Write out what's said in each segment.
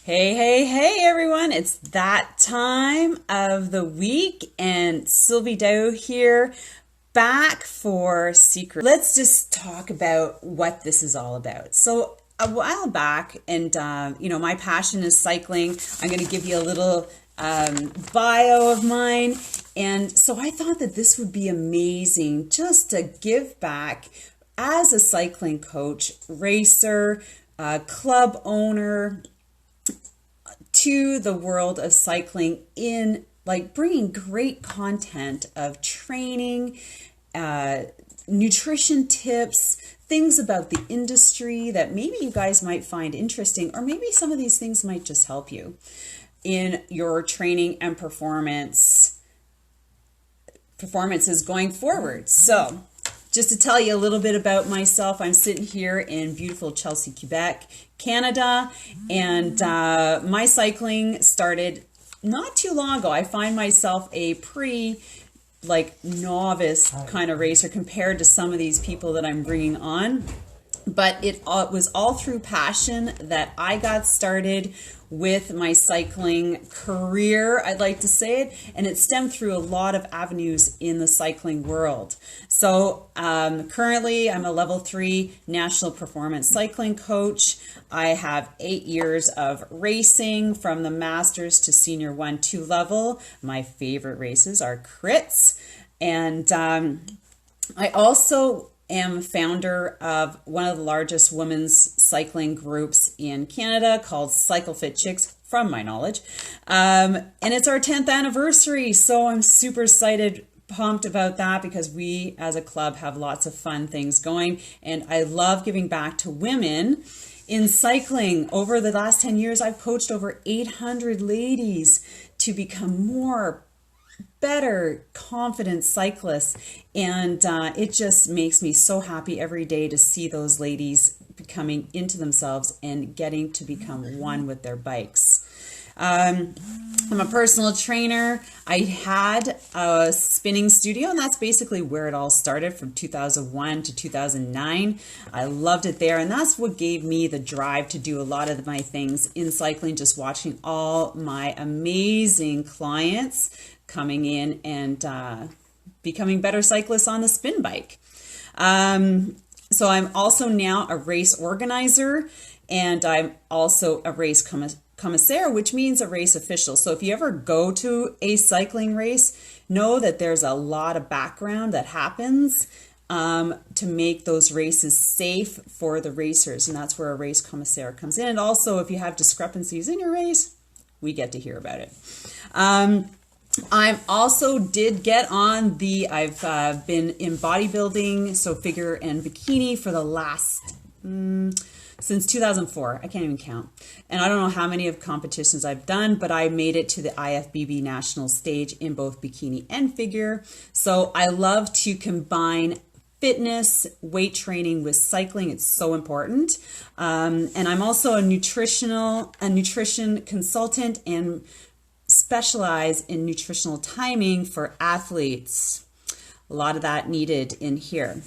Hey, hey, hey, everyone. It's that time of the week, and Sylvie Dow here, back for Secret. Let's just talk about what this is all about. So, a while back, and my passion is cycling. I'm going to give you a little bio of mine. And so, I thought that this would be amazing just to give back as a cycling coach, racer, club owner to the world of cycling in like bringing great content of training, nutrition tips, things about the industry that maybe you guys might find interesting, or maybe some of these things might just help you in your training and performances going forward. So just to tell you a little bit about myself, I'm sitting here in beautiful Chelsea, Quebec, Canada, and my cycling started not too long ago. I find myself a pretty novice kind of racer compared to some of these people that I'm bringing on. But it was all through passion that I got started with my cycling career, I'd like to say it, and it stemmed through a lot of avenues in the cycling world. So currently I'm a level 3 national performance cycling coach. I have 8 years of racing from the masters to senior 1-2 level. My favorite races are crits, and I also am founder of one of the largest women's cycling groups in Canada called Cycle Fit Chicks, from my knowledge. And it's our 10th anniversary. So I'm super excited, pumped about that, because we as a club have lots of fun things going. And I love giving back to women in cycling. Over the last 10 years, I've coached over 800 ladies to become better, confident cyclists, and it just makes me so happy every day to see those ladies becoming into themselves and getting to become one with their bikes. I'm a personal trainer. I had a spinning studio, and that's basically where it all started from 2001 to 2009. I loved it there, and that's what gave me the drive to do a lot of my things in cycling, just watching all my amazing clients coming in and becoming better cyclists on the spin bike. So I'm also now a race organizer, and I'm also a race commissaire, which means a race official. So if you ever go to a cycling race, know that there's a lot of background that happens to make those races safe for the racers, and that's where a race commissaire comes in. And also, if you have discrepancies in your race, we get to hear about it. I also did get on I've been in bodybuilding, so figure and bikini, for the last, since 2004. I can't even count. And I don't know how many of competitions I've done, but I made it to the IFBB national stage in both bikini and figure. So I love to combine fitness, weight training with cycling. It's so important. And I'm also a nutrition consultant and specialize in nutritional timing for athletes. A lot of that needed in here.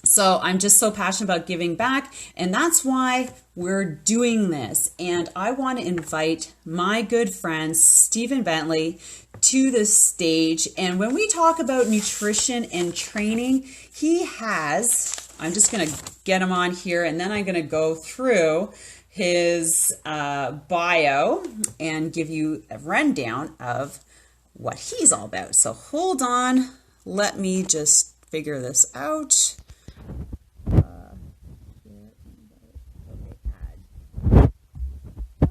So I'm just so passionate about giving back, and that's why we're doing this. And I want to invite my good friend Stephen Bentley to the stage. And when we talk about nutrition and training, I'm just going to get him on here, and then I'm going to go through his bio and give you a rundown of what he's all about. So hold on, let me just figure this out.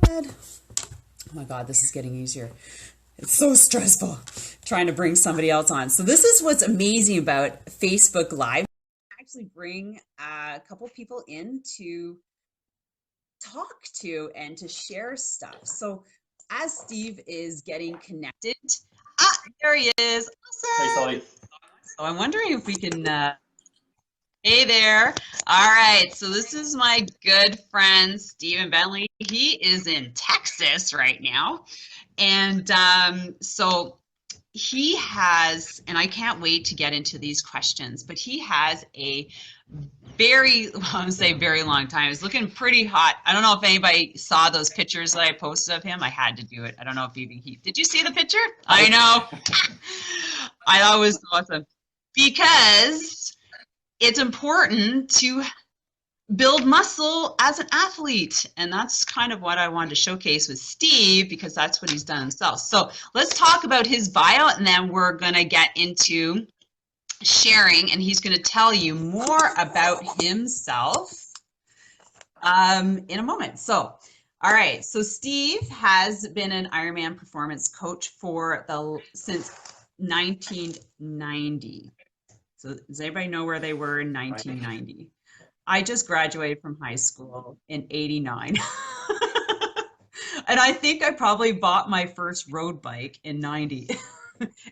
Oh my God, this is getting easier. It's so stressful trying to bring somebody else on. So this is what's amazing about Facebook Live. I actually bring a couple people in to talk to and to share stuff. So as Steve is getting connected, there he is. Awesome. Hey, Sally. So I'm wondering if we can, hey there. All right, so this is my good friend, Stephen Bentley. He is in Texas right now. And so he has, and I can't wait to get into these questions, but he has a very, well, I'm gonna say very long time. It's looking pretty hot. I don't know if anybody saw those pictures that I posted of him. I had to do it. I don't know if even he did. You see the picture? I know. I thought it was awesome because it's important to build muscle as an athlete. And that's kind of what I wanted to showcase with Steve because that's what he's done himself. So let's talk about his bio and then we're going to get into sharing and he's going to tell you more about himself in a moment. So, all right. So Steve has been an Ironman performance coach since 1990. So does anybody know where they were in 1990? I just graduated from high school in 89. And I think I probably bought my first road bike in 90.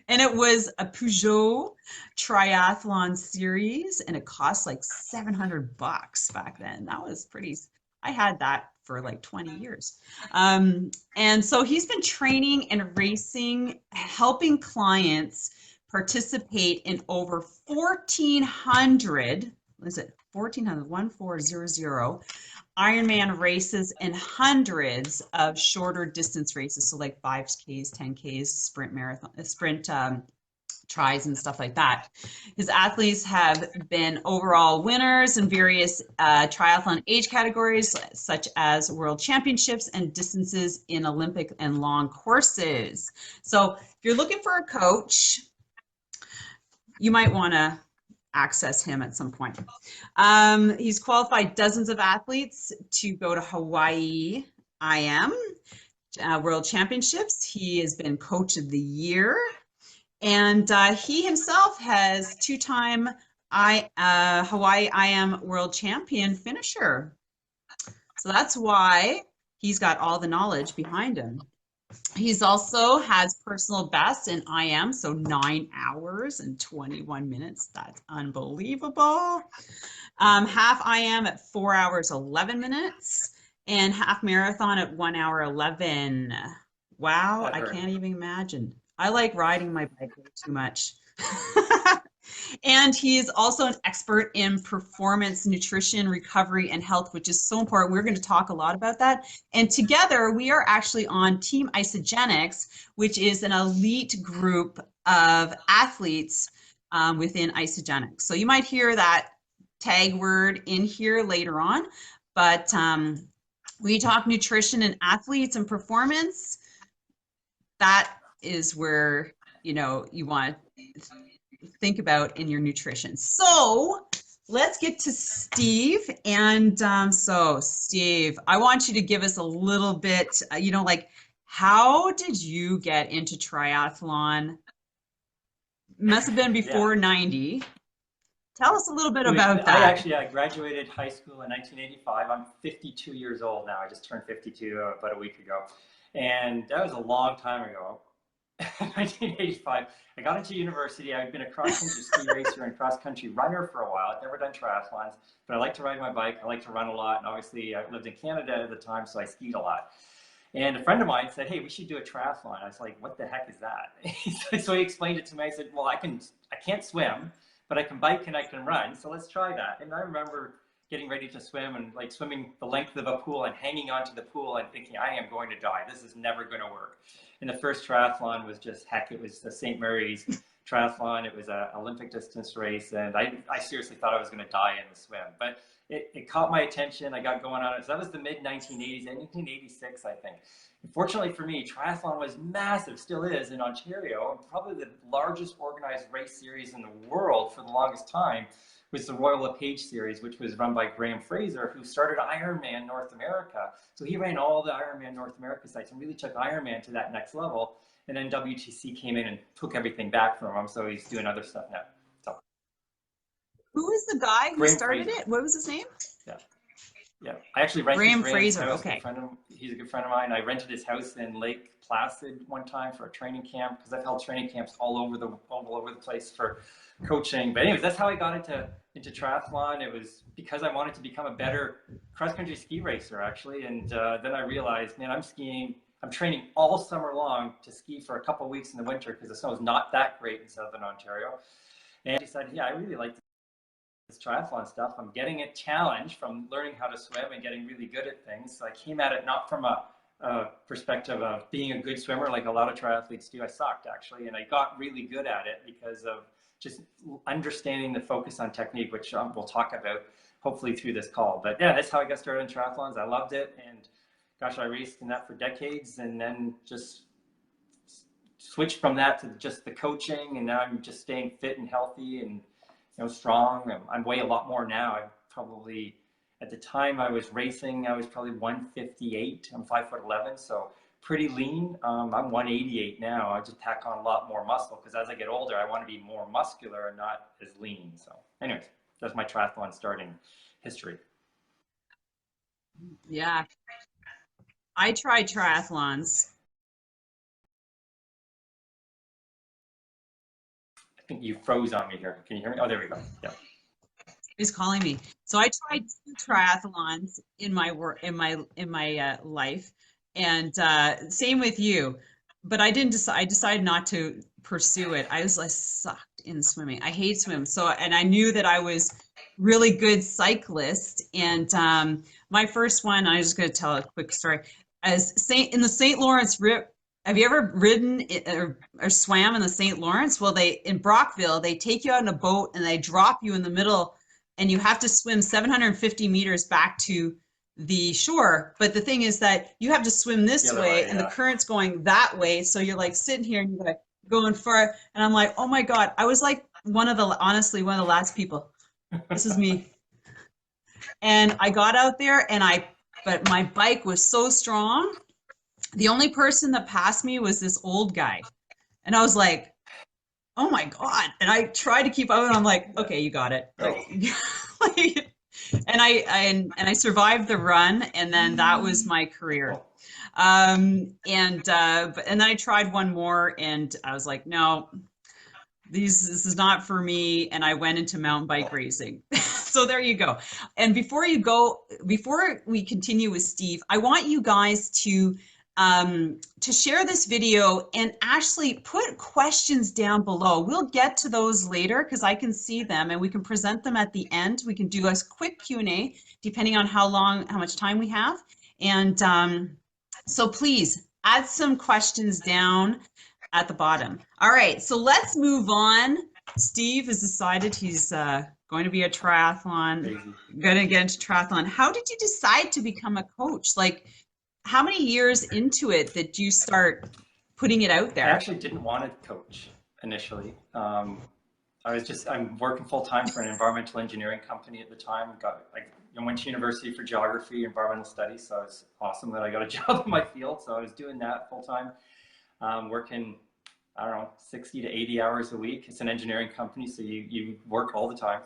And it was a Peugeot Triathlon series and it cost like $700 back then. That was pretty, I had that for like 20 years. And so he's been training and racing, helping clients participate in over 1,400, what is it? 1400 Ironman races and hundreds of shorter distance races, so like 5Ks, 10Ks, sprint marathon, sprint tries and stuff like that. His athletes have been overall winners in various triathlon age categories, such as world championships and distances in Olympic and long courses. So if you're looking for a coach, you might want to access him at some point. He's qualified dozens of athletes to go to Hawaii IM World Championships. He has been Coach of the Year. And he himself has two-time Hawaii IM World Champion finisher. So that's why he's got all the knowledge behind him. He's also has personal best in IM, so 9 hours and 21 minutes. That's unbelievable. Half IM at 4 hours, 11 minutes, and half marathon at 1 hour, 11. Wow, I can't even imagine. I like riding my bike way too much. And he is also an expert in performance, nutrition, recovery, and health, which is so important. We're going to talk a lot about that. And together, we are actually on Team Isogenics, which is an elite group of athletes within Isogenics. So you might hear that tag word in here later on. But we talk nutrition and athletes and performance. That is where, you know, you want to think about in your nutrition. So let's get to Steve. And so Steve, I want you to give us a little bit, you know, like, how did you get into triathlon? Must have been before 90. Tell us a little bit about that. I graduated high school in 1985. I'm 52 years old now. I just turned 52 about a week ago. And that was a long time ago. 1985. I got into university. I've been a cross-country ski racer and cross-country runner for a while. I've never done triathlons, but I like to ride my bike. I like to run a lot. And obviously, I lived in Canada at the time, so I skied a lot. And a friend of mine said, "Hey, we should do a triathlon." I was like, "What the heck is that?" So he explained it to me. I said, "Well, I can't swim, but I can bike and I can run. So let's try that." And I remember getting ready to swim and like swimming the length of a pool and hanging onto the pool and thinking, I am going to die. This is never going to work. And the first triathlon was just heck. It was the St. Mary's triathlon. It was an Olympic distance race. And I seriously thought I was going to die in the swim. But it caught my attention. I got going on it. So that was the mid-1980s, 1986, I think. And fortunately for me, triathlon was massive, still is, in Ontario. And probably the largest organized race series in the world for the longest time was the Royal LePage series, which was run by Graham Fraser, who started Ironman North America. So he ran all the Ironman North America sites and really took Ironman to that next level. And then WTC came in and took everything back from him. So he's doing other stuff now. So, who is the guy who started it? What was his name? Yeah. I actually rented Graham Fraser. Okay. He's a good friend of mine. I rented his house in Lake Placid one time for a training camp because I've held training camps all over the place for coaching. But anyways, that's how I got into triathlon. It was because I wanted to become a better cross-country ski racer, actually. And then I realized, man, I'm training all summer long to ski for a couple of weeks in the winter because the snow is not that great in Southern Ontario. And I decided, yeah, I really like this triathlon stuff. I'm getting a challenge from learning how to swim and getting really good at things. So I came at it not from a perspective of being a good swimmer like a lot of triathletes do. I sucked actually, and I got really good at it because of just understanding the focus on technique, which we'll talk about hopefully through this call. But yeah, that's how I got started in triathlons. I loved it, and gosh, I raced in that for decades, and then just switched from that to just the coaching, and now I'm just staying fit and healthy and strong. I'm way a lot more now. I probably, at the time I was racing, I was probably 158. I'm 5'11", so pretty lean. I'm 188 now. I just pack on a lot more muscle because as I get older, I want to be more muscular and not as lean. So anyways, that's my triathlon starting history. Yeah, I tried triathlons. I think you froze on me here. Can you hear me? Oh, there we go. Yeah. He's calling me. So I tried 2 triathlons in my work in my life, and same with you. But I didn't decide. I decided not to pursue it. I sucked in swimming. I hate swim. So and I knew that I was really good cyclist. And my first one, I'm just going to tell a quick story. In the St. Lawrence Rip. Have you ever ridden or swam in the St. Lawrence? Well, in Brockville, they take you out in a boat and they drop you in the middle, and you have to swim 750 meters back to the shore. But the thing is that you have to swim this way, and the current's going that way. So you're like sitting here and you're like going far. And I'm like, oh my God, I was like honestly, one of the last people. This is me. And I got out there but my bike was so strong. The only person that passed me was this old guy. And I was like, oh my God. And I tried to keep up, and I'm like, okay, you got it. And I survived the run, and then that was my career. And then I tried one more, and I was like, no, this is not for me. And I went into mountain bike racing. So there you go. And before we continue with Steve, I want you guys to share this video and actually put questions down below. We'll get to those later because I can see them, and we can present them at the end. We can do a quick Q&A depending on how much time we have. And so please add some questions down at the bottom. All right, so let's move on. Steve has decided he's going to be a triathlon, going to get into triathlon. How did you decide to become a coach? Like, how many years into it did you start putting it out there? I actually didn't want to coach initially. I'm working full time for an environmental engineering company at the time. I went to university for geography, environmental studies, so it was awesome that I got a job in my field. So I was doing that full time, working, I don't know, 60 to 80 hours a week. It's an engineering company, so you work all the time.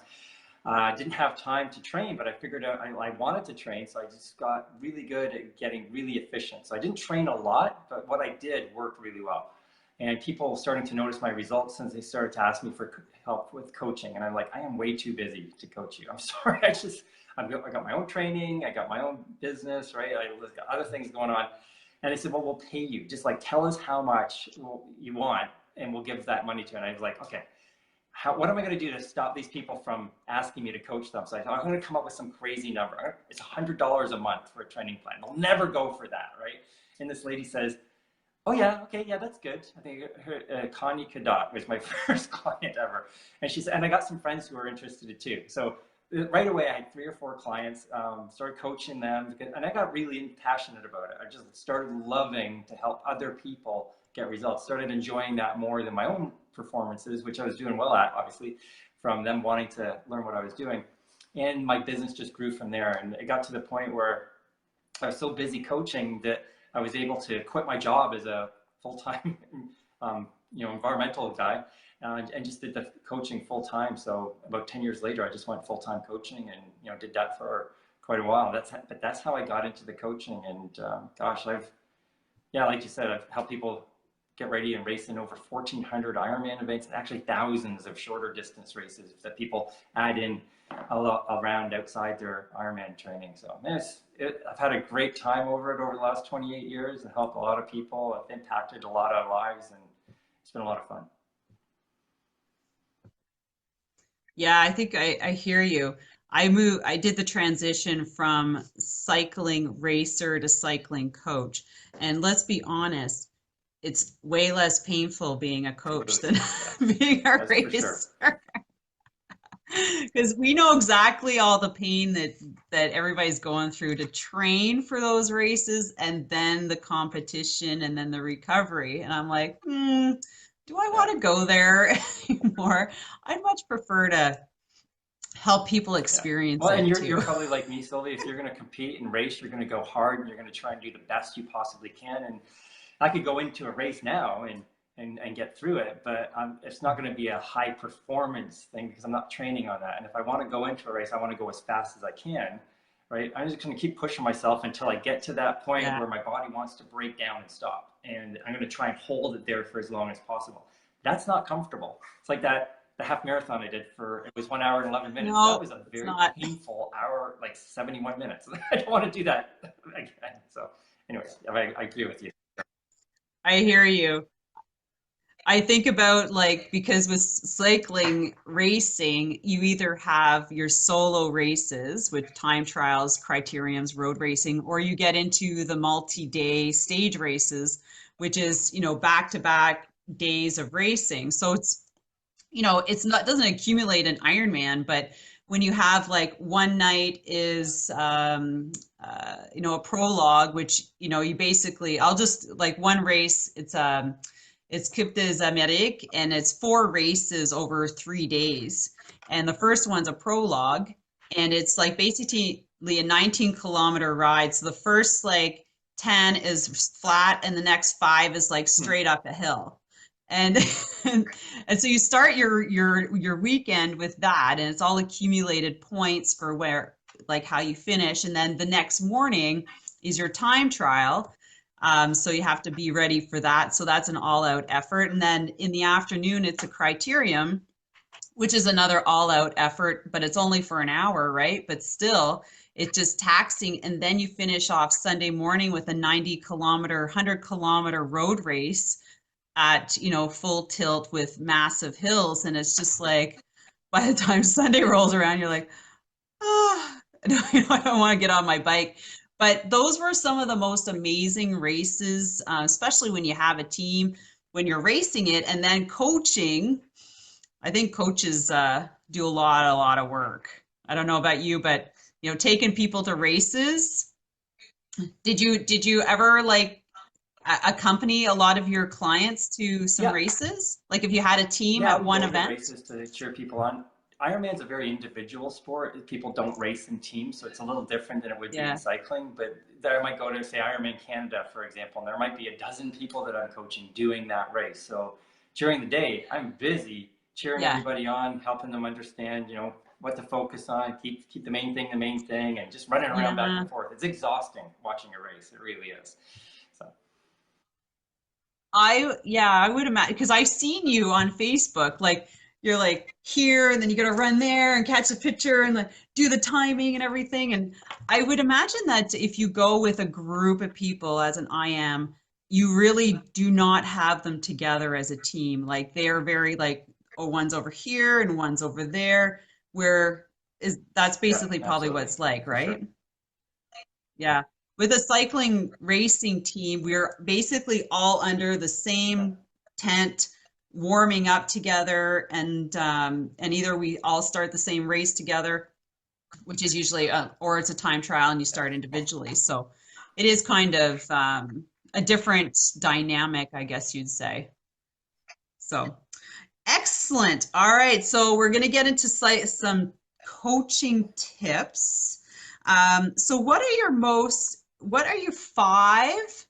I didn't have time to train, but I figured out I wanted to train, so I just got really good at getting really efficient. So I didn't train a lot, but what I did worked really well. And people starting to notice my results since they started to ask me for help with coaching. And I'm like, I am way too busy to coach you. I'm sorry. I got my own training. I got my own business, right? I got other things going on. And they said, well, we'll pay you. Just like, tell us how much you want, and we'll give that money to you. And I was like, okay. What am I going to do to stop these people from asking me to coach them? So I thought, I'm going to come up with some crazy number. It's $100 a month for a training plan. They'll never go for that, right? And this lady says, oh yeah, okay, yeah, that's good. I think Connie Cadotte was my first client ever. And she said, and I got some friends who were interested too. So right away, I had 3 or 4 clients, started coaching them, and I got really passionate about it. I just started loving to help other people get results, started enjoying that more than my own performances, which I was doing well at, obviously, from them wanting to learn what I was doing. And my business just grew from there. And it got to the point where I was so busy coaching that I was able to quit my job as a full-time environmental guy, and just did the coaching full-time. So about 10 years later, I just went full-time coaching and did that for quite a while. That's how I got into the coaching. And gosh, like you said, I've helped people get ready and race in over 1,400 Ironman events, and actually thousands of shorter distance races that people add in around outside their Ironman training. So I've had a great time over the last 28 years and helped a lot of people. I've impacted a lot of lives, and it's been a lot of fun. Yeah, I think I hear you. I did the transition from cycling racer to cycling coach. And let's be honest, it's way less painful being a coach Absolutely. than Yeah, being a that's for sure. racer. Because we know exactly all the pain that everybody's going through to train for those races and then the competition and then the recovery. And I'm like, do I Yeah. want to go there anymore? I'd much prefer to help people Yeah. experience Well, and it you're too. probably like me, Sylvie. If you're going to compete and race, you're going to go hard and you're going to try and do the best you possibly can. And I could go into a race now and get through it, but it's not going to be a high performance thing because I'm not training on that. And if I want to go into a race, I want to go as fast as I can, right? I'm just going to keep pushing myself until I get to that point Yeah. where my body wants to break down and stop. And I'm going to try and hold it there for as long as possible. That's not comfortable. It's like that the half marathon I did for it was 1 hour and 11 minutes. That No, was a it's very not. painful hour, like 71 minutes. I don't want to do that again. So, anyways, I agree with you. I hear you. I think about like because with cycling racing, you either have your solo races with time trials, criteriums, road racing, or you get into the multi-day stage races, which is, back-to-back days of racing. So it's not doesn't accumulate an Ironman, but when you have like one night is a prologue, which you basically I'll just like one race. It's Coupe des Amériques, and it's four races over 3 days. And the first one's a prologue, and it's like basically a 19-kilometer ride. So the first like 10 is flat, and the next five is like Hmm. straight up a hill. And and so you start your weekend with that, and it's all accumulated points for where like how you finish. And then the next morning is your time trial. So you have to be ready for that. So that's an all-out effort. And then in the afternoon, it's a criterium, which is another all-out effort, but it's only for an hour, right? But still, it's just taxing. And then you finish off Sunday morning with a 90-kilometer, 100-kilometer road race at full tilt with massive hills, and it's just like by the time Sunday rolls around you're like, ah, I don't want to get on my bike. But those were some of the most amazing races, especially when you have a team, when you're racing it. And then coaching, I think coaches do a lot of work. I don't know about you, but taking people to races, did you ever like accompany a lot of your clients to some Yeah, races? Like if you had a team yeah, I at would one go to event? races to cheer people on. Ironman's a very individual sport. People don't race in teams, so it's a little different than it would be in Yeah. cycling. But there I might go to, say, Ironman Canada, for example, and there might be a dozen people that I'm coaching doing that race. So during the day, I'm busy cheering Yeah. everybody on, helping them understand, what to focus on, keep the main thing, and just running around back Yeah. and forth. It's exhausting watching a race. It really is. So Yeah, I would imagine because I've seen you on Facebook. Like you're like here and then you gotta run there and catch a picture and like do the timing and everything. And I would imagine that if you go with a group of people as an IM, you really do not have them together as a team. Like they are very like, oh, one's over here and one's over there, where is that's yeah, basically probably what absolutely, it's like, for sure. right? Yeah. With a cycling racing team, we're basically all under the Yeah. same tent, warming up together, and either we all start the same race together, which is usually, or it's a time trial and you start individually. So it is kind of a different dynamic, I guess you'd say. So excellent. All right. So we're going to get into some coaching tips. So what are your five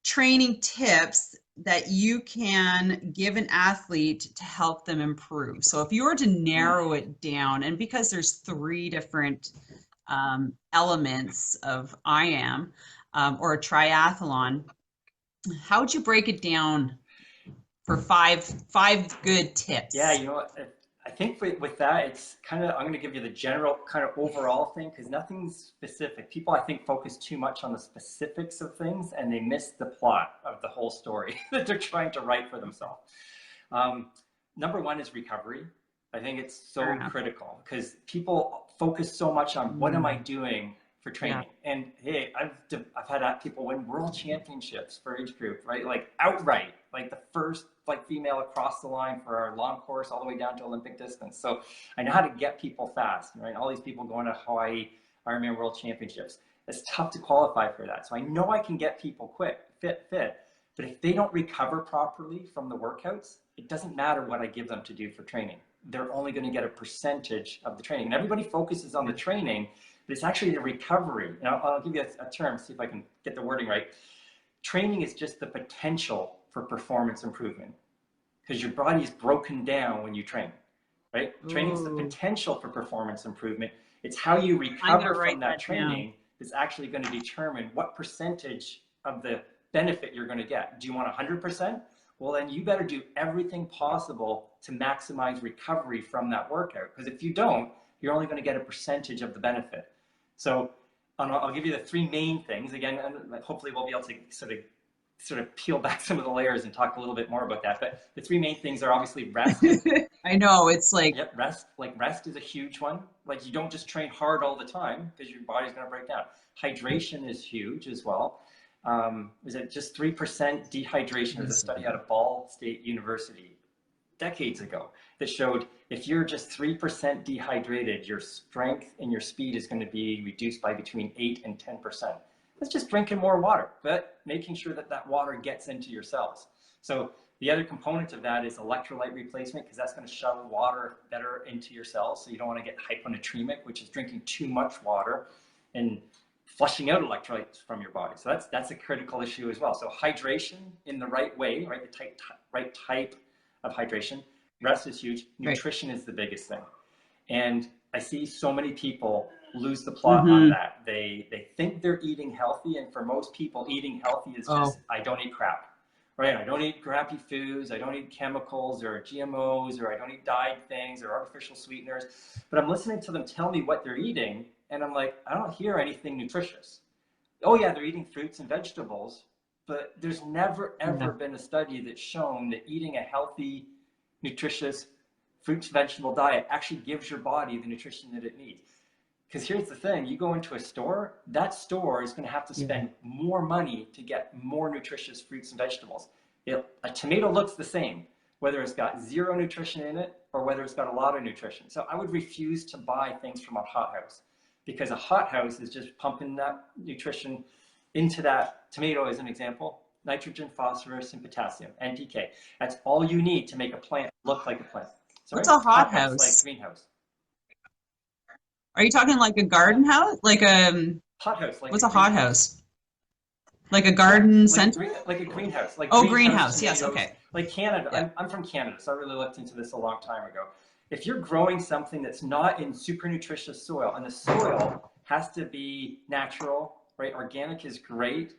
training tips that you can give an athlete to help them improve? So if you were to Hmm. narrow it down, and because there's three different elements of IAM or a triathlon, how would you break it down for five good Yeah, tips? you know what? I think with that, it's kind of, I'm going to give you the general kind of overall thing because nothing's specific. People, I think, focus too much on the specifics of things and they miss the plot of the whole story that they're trying to write for themselves. Um, Number one is recovery. I think it's Fair so enough. critical because people focus so much on what am I doing for Yeah. training. And hey, I've had people win world championships for age group, right? Like outright, like the first like female across the line for our long course all the way down to Olympic distance. So I know how to get people fast, right? All these people going to Hawaii Ironman World Championships. It's tough to qualify for that. So I know I can get people quick, fit. But if they don't recover properly from the workouts, it doesn't matter what I give them to do for training. They're only going to get a percentage of the training. And everybody focuses on the training, but it's actually the recovery. And I'll give you a term, see if I can get the wording right. Training is just the potential for performance improvement because your body is broken down when you train, right? Training is the potential for performance improvement. It's how you recover from that training is actually going to determine what percentage of the benefit you're going to get. Do you want 100%? Well, then you better do everything possible to maximize recovery from that workout. Because if you don't, you're only going to get a percentage of the benefit. So I'll give you the three main things. Again, and hopefully we'll be able to sort of peel back some of the layers and talk a little bit more about that. But the three main things are obviously rest. I know, it's like... Yep, rest. Like rest is a huge one. Like you don't just train hard all the time because your body's going to break down. Hydration is huge as well. Was it just 3% dehydration? There's a study out of Ball State University decades ago that showed if you're just 3% dehydrated, your strength and your speed is going to be reduced by between 8 and 10%. That's just drinking more water, but making sure that that water gets into your cells. So the other component of that is electrolyte replacement because that's going to shuttle water better into your cells. So you don't want to get hyponatremic, which is drinking too much water and flushing out electrolytes from your body. So that's a critical issue as well. So hydration in the right way, right? The right type of hydration. Rest is huge. Nutrition is the biggest thing. And I see so many people lose the plot on that. They think they're eating healthy, and for most people, eating healthy is just, I don't eat crap, right? I don't eat crappy foods, I don't eat chemicals or GMOs, or I don't eat dyed things or artificial sweeteners. But I'm listening to them tell me what they're eating, and I'm like, I don't hear anything nutritious. Oh yeah, they're eating fruits and vegetables, but there's never ever been a study that's shown that eating a healthy, nutritious fruits, vegetable diet actually gives your body the nutrition that it needs. Because here's the thing, you go into a store, that store is going to have to spend more money to get more nutritious fruits and vegetables. A tomato looks the same, whether it's got zero nutrition in it or whether it's got a lot of nutrition. So I would refuse to buy things from a hothouse because a hothouse is just pumping that nutrition into that tomato, as an example, nitrogen, phosphorus, and potassium, NPK. That's all you need to make a plant look like a plant. Sorry? What's a hothouse? Like greenhouse. Are you talking like a garden house? Like a hothouse? Like what's a hothouse? Like a garden center? Like a greenhouse. Like greenhouse. Yes, okay. Like Canada. Yeah. I'm from Canada, so I really looked into this a long time ago. If you're growing something that's not in super nutritious soil, and the soil has to be natural, right? Organic is great.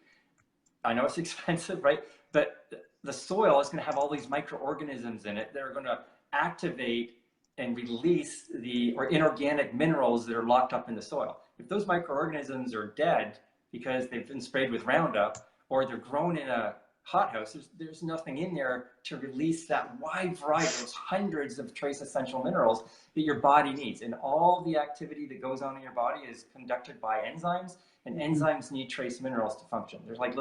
I know it's expensive, right? But the soil is going to have all these microorganisms in it that are going to activate and release the inorganic minerals that are locked up in the soil. If those microorganisms are dead because they've been sprayed with Roundup, or they're grown in a hothouse, there's nothing in there to release that wide variety, those hundreds of trace essential minerals that your body needs. And all the activity that goes on in your body is conducted by enzymes, and enzymes need trace minerals to function. There's like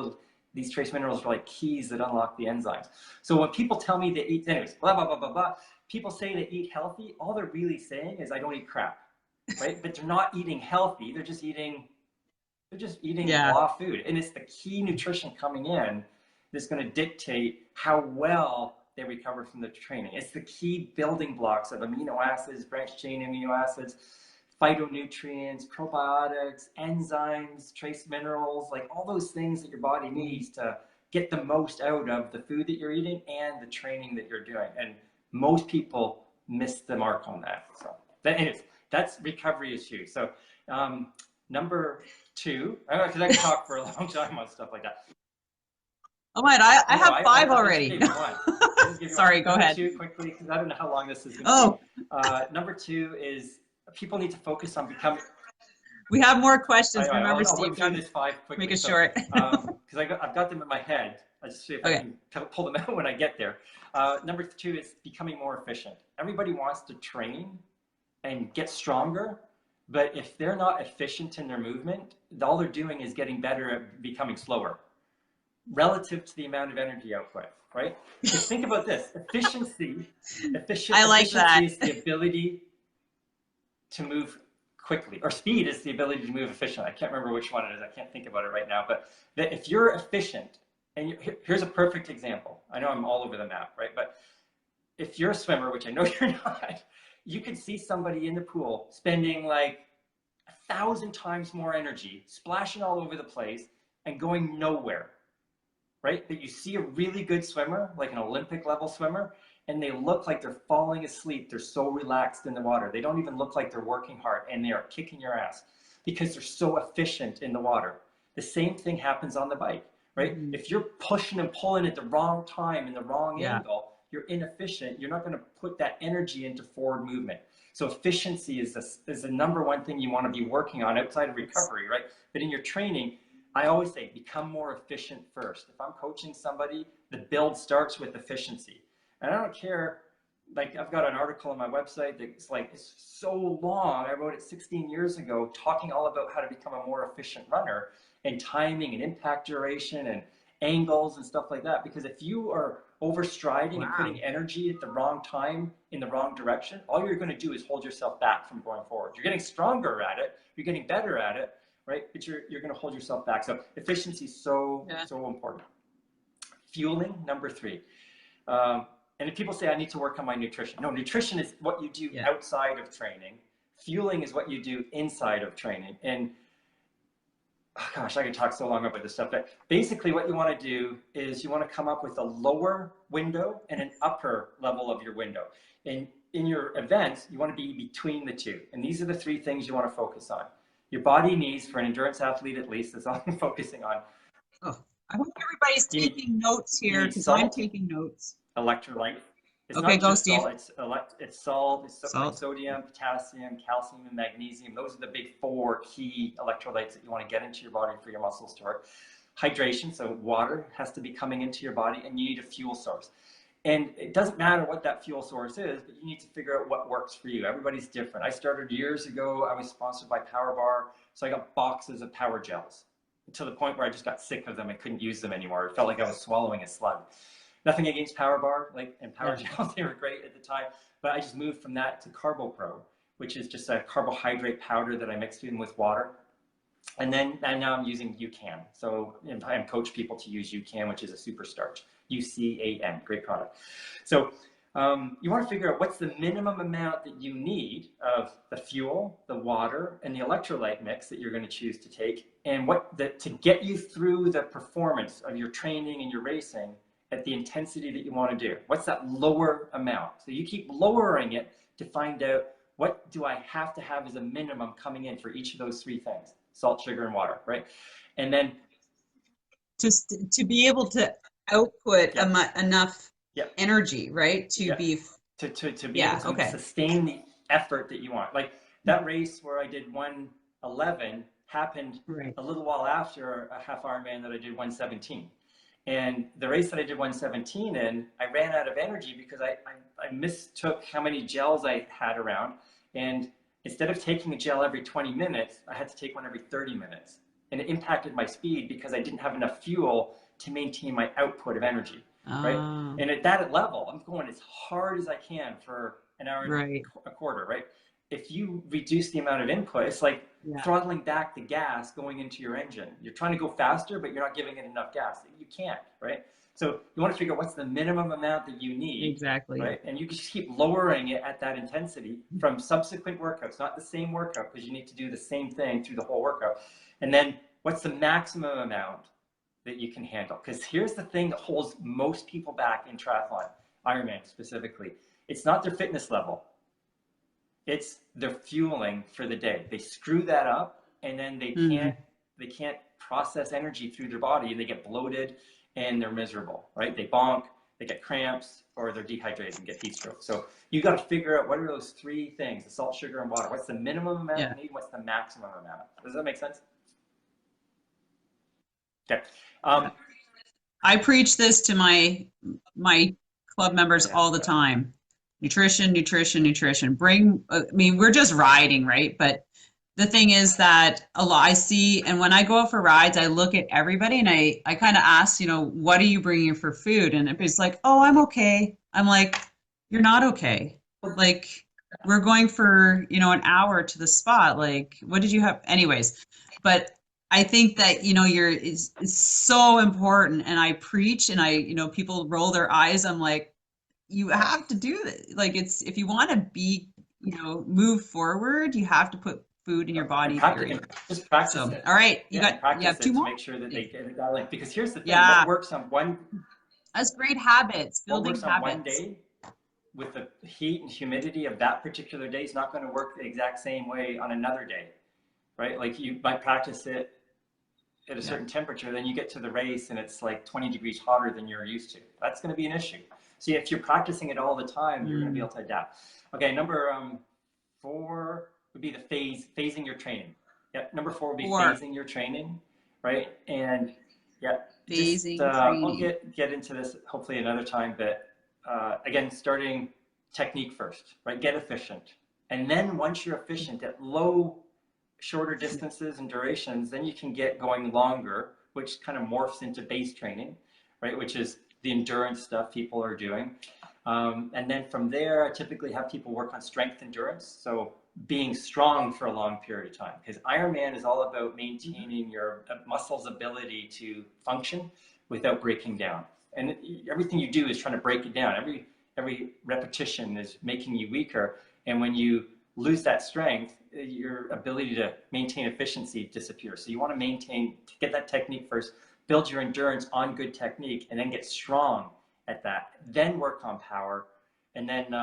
these trace minerals are like keys that unlock the enzymes. So when people tell me they eat, anyways, blah, blah, blah, blah, blah, people say they eat healthy, all they're really saying is I don't eat crap, right? But they're not eating healthy, they're just eating raw food. And it's the key nutrition coming in that's going to dictate how well they recover from the training. It's the key building blocks of amino acids, branched chain amino acids, phytonutrients, probiotics, enzymes, trace minerals, like all those things that your body needs to get the most out of the food that you're eating and the training that you're doing. And most people miss the mark on that. So anyways, that's recovery is huge. So number two, because I can talk for a long time on stuff like that. Oh my, I have five already. Sorry, go ahead. Two quickly, because I don't know how long this is going to be. Number two is people need to focus on becoming. We have more questions. Remember, Steve. Make it short. Because I've got them in my head. I'll just see if I Okay. can pull them out when I get there. Number 2 is becoming more efficient. Everybody wants to train and get stronger, but if they're not efficient in their movement, all they're doing is getting better at becoming slower relative to the amount of energy output, right? Because think about this, I like efficiency that. is the ability to move quickly, or speed is the ability to move efficiently. I can't remember which one it is. I can't think about it right now. But that if you're efficient, and here's a perfect example. I know I'm all over the map, right? But if you're a swimmer, which I know you're not, you could see somebody in the pool spending like 1,000 times more energy, splashing all over the place and going nowhere, right? But you see a really good swimmer, like an Olympic level swimmer, and they look like they're falling asleep. They're so relaxed in the water. They don't even look like they're working hard, and they are kicking your ass because they're so efficient in the water. The same thing happens on the bike, right? Mhm. If you're pushing and pulling at the wrong time in the wrong Yeah. angle, you're inefficient. You're not going to put that energy into forward movement. So efficiency is the number one thing you want to be working on outside of recovery, right? But in your training, I always say, become more efficient first. If I'm coaching somebody, the build starts with efficiency. And I don't care, like I've got an article on my website that's like, it's so long. I wrote it 16 years ago, talking all about how to become a more efficient runner and timing and impact duration and angles and stuff like that. Because if you are overstriding and putting energy at the wrong time in the wrong direction, all you're going to do is hold yourself back from going forward. You're getting stronger at it. You're getting better at it, right? But you're going to hold yourself back. So efficiency is so important. Fueling, number 3. And if people say, I need to work on my nutrition. No, nutrition is what you do outside of training. Fueling is what you do inside of training. And oh gosh, I could talk so long about this stuff. But basically what you want to do is you want to come up with a lower window and an upper level of your window. And in your events, you want to be between the two. And these are the 3 things you want to focus on. Your body needs, for an endurance athlete at least, that's all I'm focusing on. Oh, I hope everybody's taking notes here because I'm taking notes. Electrolyte. It's okay, not go just Steve. Salt. It's salt. It's like sodium, potassium, calcium, and magnesium. Those are the big 4 key electrolytes that you want to get into your body for your muscles to work. Hydration, so water has to be coming into your body, and you need a fuel source. And it doesn't matter what that fuel source is, but you need to figure out what works for you. Everybody's different. I started years ago. I was sponsored by Power Bar, so I got boxes of power gels to the point where I just got sick of them. I couldn't use them anymore. It felt like I was swallowing a slug. Nothing against Power Bar and Power Gels, they were great at the time, but I just moved from that to CarboPro, which is just a carbohydrate powder that I mixed in with water. And now I'm using UCAN. So I coach people to use UCAN, which is a super starch, UCAN, great product. So you want to figure out what's the minimum amount that you need of the fuel, the water, and the electrolyte mix that you're going to choose to take, and to get you through the performance of your training and your racing at the intensity that you want to do. What's that lower amount? So you keep lowering it to find out, what do I have to have as a minimum coming in for each of those 3 things? Salt, sugar, and water, right? And then just to be able to output enough energy, right? To be able to sustain the effort that you want. Like that race where I did 1:11 happened a little while after a half Ironman that I did 1:17. And the race that I did 1:17 in, I ran out of energy because I mistook how many gels I had around. And instead of taking a gel every 20 minutes, I had to take one every 30 minutes. And it impacted my speed because I didn't have enough fuel to maintain my output of energy, right? And at that level, I'm going as hard as I can for an hour and a quarter, right? If you reduce the amount of input, it's like throttling back the gas going into your engine. You're trying to go faster, but you're not giving it enough gas. You can't, right? So you want to figure out what's the minimum amount that you need. Exactly. Right? And you can just keep lowering it at that intensity from subsequent workouts, not the same workout, because you need to do the same thing through the whole workout. And then what's the maximum amount that you can handle? Because here's the thing that holds most people back in triathlon, Ironman specifically. It's not their fitness level. It's their fueling for the day. They screw that up, and then they can't process energy through their body, and they get bloated and they're miserable, right? They bonk, they get cramps, or they're dehydrated and get heat stroke. So you got to figure out, what are those 3 things: the salt, sugar, and water. What's the minimum amount you need? What's the maximum amount? Does that make sense? Okay. I preach this to my club members Yeah, all the time. Nutrition, nutrition, nutrition. I mean, we're just riding, right? But the thing is that a lot I see, and when I go out for rides, I look at everybody and I kind of ask, what are you bringing for food? And it's like, oh, I'm okay. I'm like, you're not okay. Like, we're going for, an hour to the spot. Like, what did you have? Anyways, but I think that, it's so important. And I preach and people roll their eyes. I'm like, you have to do it. Like if you want to be, move forward, you have to put food in your and body, practice, period. and just practice So, it. all right, Yeah, and you have practice two it to more? make sure that they get it. Like, because here's the thing: Yeah, that's great habits, what building works on one habits. day with the heat and humidity of that particular day is not going to work the exact same way on another day, right? Like you might practice it at a Yeah. certain temperature, then you get to the race and it's like 20 degrees hotter than you're used to. That's going to be an issue. So if you're practicing it all the time, you're going to be able to adapt. Okay, number 4 would be the phasing your training. Yeah, number 4 would be 4, phasing your training, right? And yeah, just phasing I'll training. get into this hopefully another time, but again, starting technique first, right? Get efficient, and then once you're efficient at shorter distances and durations, then you can get going longer, which kind of morphs into base training, right? Which is the endurance stuff people are doing. And then from there, I typically have people work on strength endurance. So being strong for a long period of time, because Ironman is all about maintaining your muscles' ability to function without breaking down. And everything you do is trying to break it down. Every repetition is making you weaker. And when you lose that strength, your ability to maintain efficiency disappears. So you want to get that technique first, build your endurance on good technique, and then get strong at that. Then work on power. And then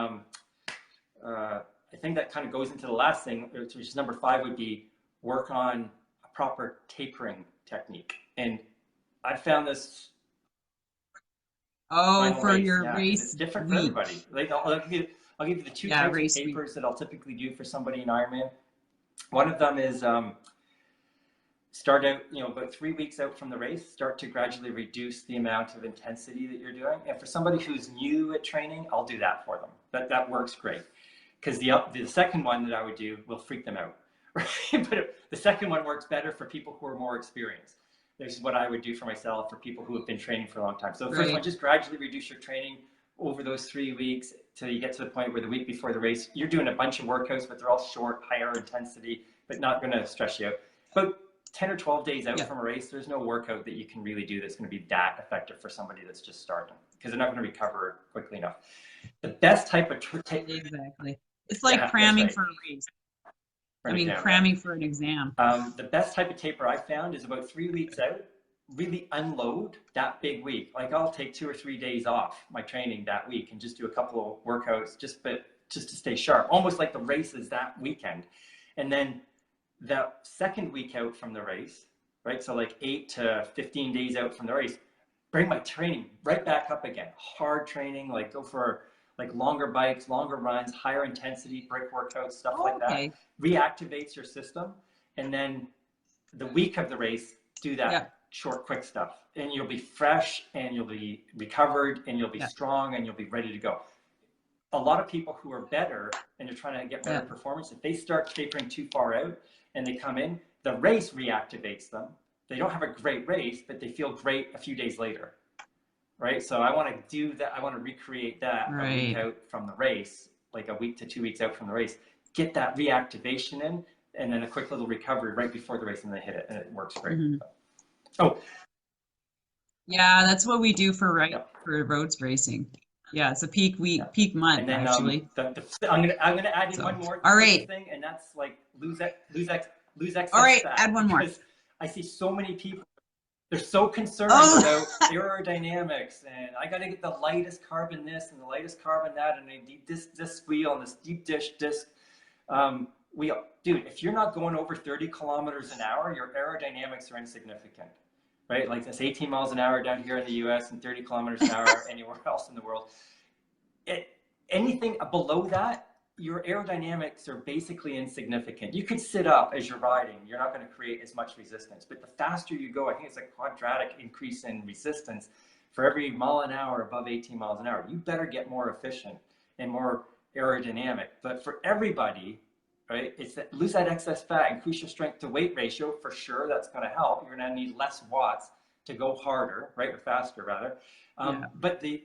I think that kind of goes into the last thing, which is number 5, would be work on a proper tapering technique. And I found this Oh, final for race, your yeah, because it's race different for week. everybody. Like I'll give you the 2 Yeah, types of race week. tapers that I'll typically do for somebody in Ironman. One of them is start out, about 3 weeks out from the race, start to gradually reduce the amount of intensity that you're doing. And for somebody who's new at training, I'll do that for them. That works great. Because the second one that I would do will freak them out. Right? But the second one works better for people who are more experienced. This is what I would do for myself, for people who have been training for a long time. So the first one, just gradually reduce your training over those 3 weeks till you get to the point where the week before the race, you're doing a bunch of workouts, but they're all short, higher intensity, but not going to stress you out. But 10 or 12 days out from a race, there's no workout that you can really do that's going to be that effective for somebody that's just starting, because they're not going to recover quickly enough. The best type of Exactly. It's like cramming for a race. Cramming for an exam. The best type of taper I found is about 3 weeks out, really unload that big week. Like I'll take 2 or 3 days off my training that week and just do a couple of workouts just to stay sharp, almost like the race is that weekend. And then the second week out from the race, right? So like 8 to 15 days out from the race, bring my training right back up again. Hard training, like go for like longer bikes, longer runs, higher intensity, brick workouts, stuff like that. Reactivates your system. And then the week of the race, do that short, quick stuff. And you'll be fresh and you'll be recovered and you'll be strong and you'll be ready to go. A lot of people who are better and they're trying to get better performance, if they start tapering too far out and they come in, the race reactivates them. They don't have a great race, but they feel great a few days later. Right? So I want to do that. I want to recreate that a week out from the race, like a week to 2 weeks out from the race, get that reactivation in, and then a quick little recovery right before the race, and then hit it, and it works great. Oh, yeah, that's what we do for roads racing. Yeah, it's a peak week, peak month, and then, actually. I'm gonna add in one more thing, and that's like lose excess All right, fat, add one more. I see so many people. They're so concerned about aerodynamics, and I got to get the lightest carbon this and the lightest carbon that, and I need this wheel and this deep dish disc wheel. Dude, if you're not going over 30 kilometers an hour, your aerodynamics are insignificant, right? Like that's 18 miles an hour down here in the US and 30 kilometers an hour anywhere else in the world. Anything below that, your aerodynamics are basically insignificant. You could sit up as you're riding. You're not going to create as much resistance. But the faster you go, I think it's a quadratic increase in resistance. for every mile an hour above 18 miles an hour, you better get more efficient and more aerodynamic. But for everybody, right, it's that lose that excess fat, increase your strength to weight ratio. For sure, that's going to help. You're going to need less watts to go harder, right, or faster rather. But the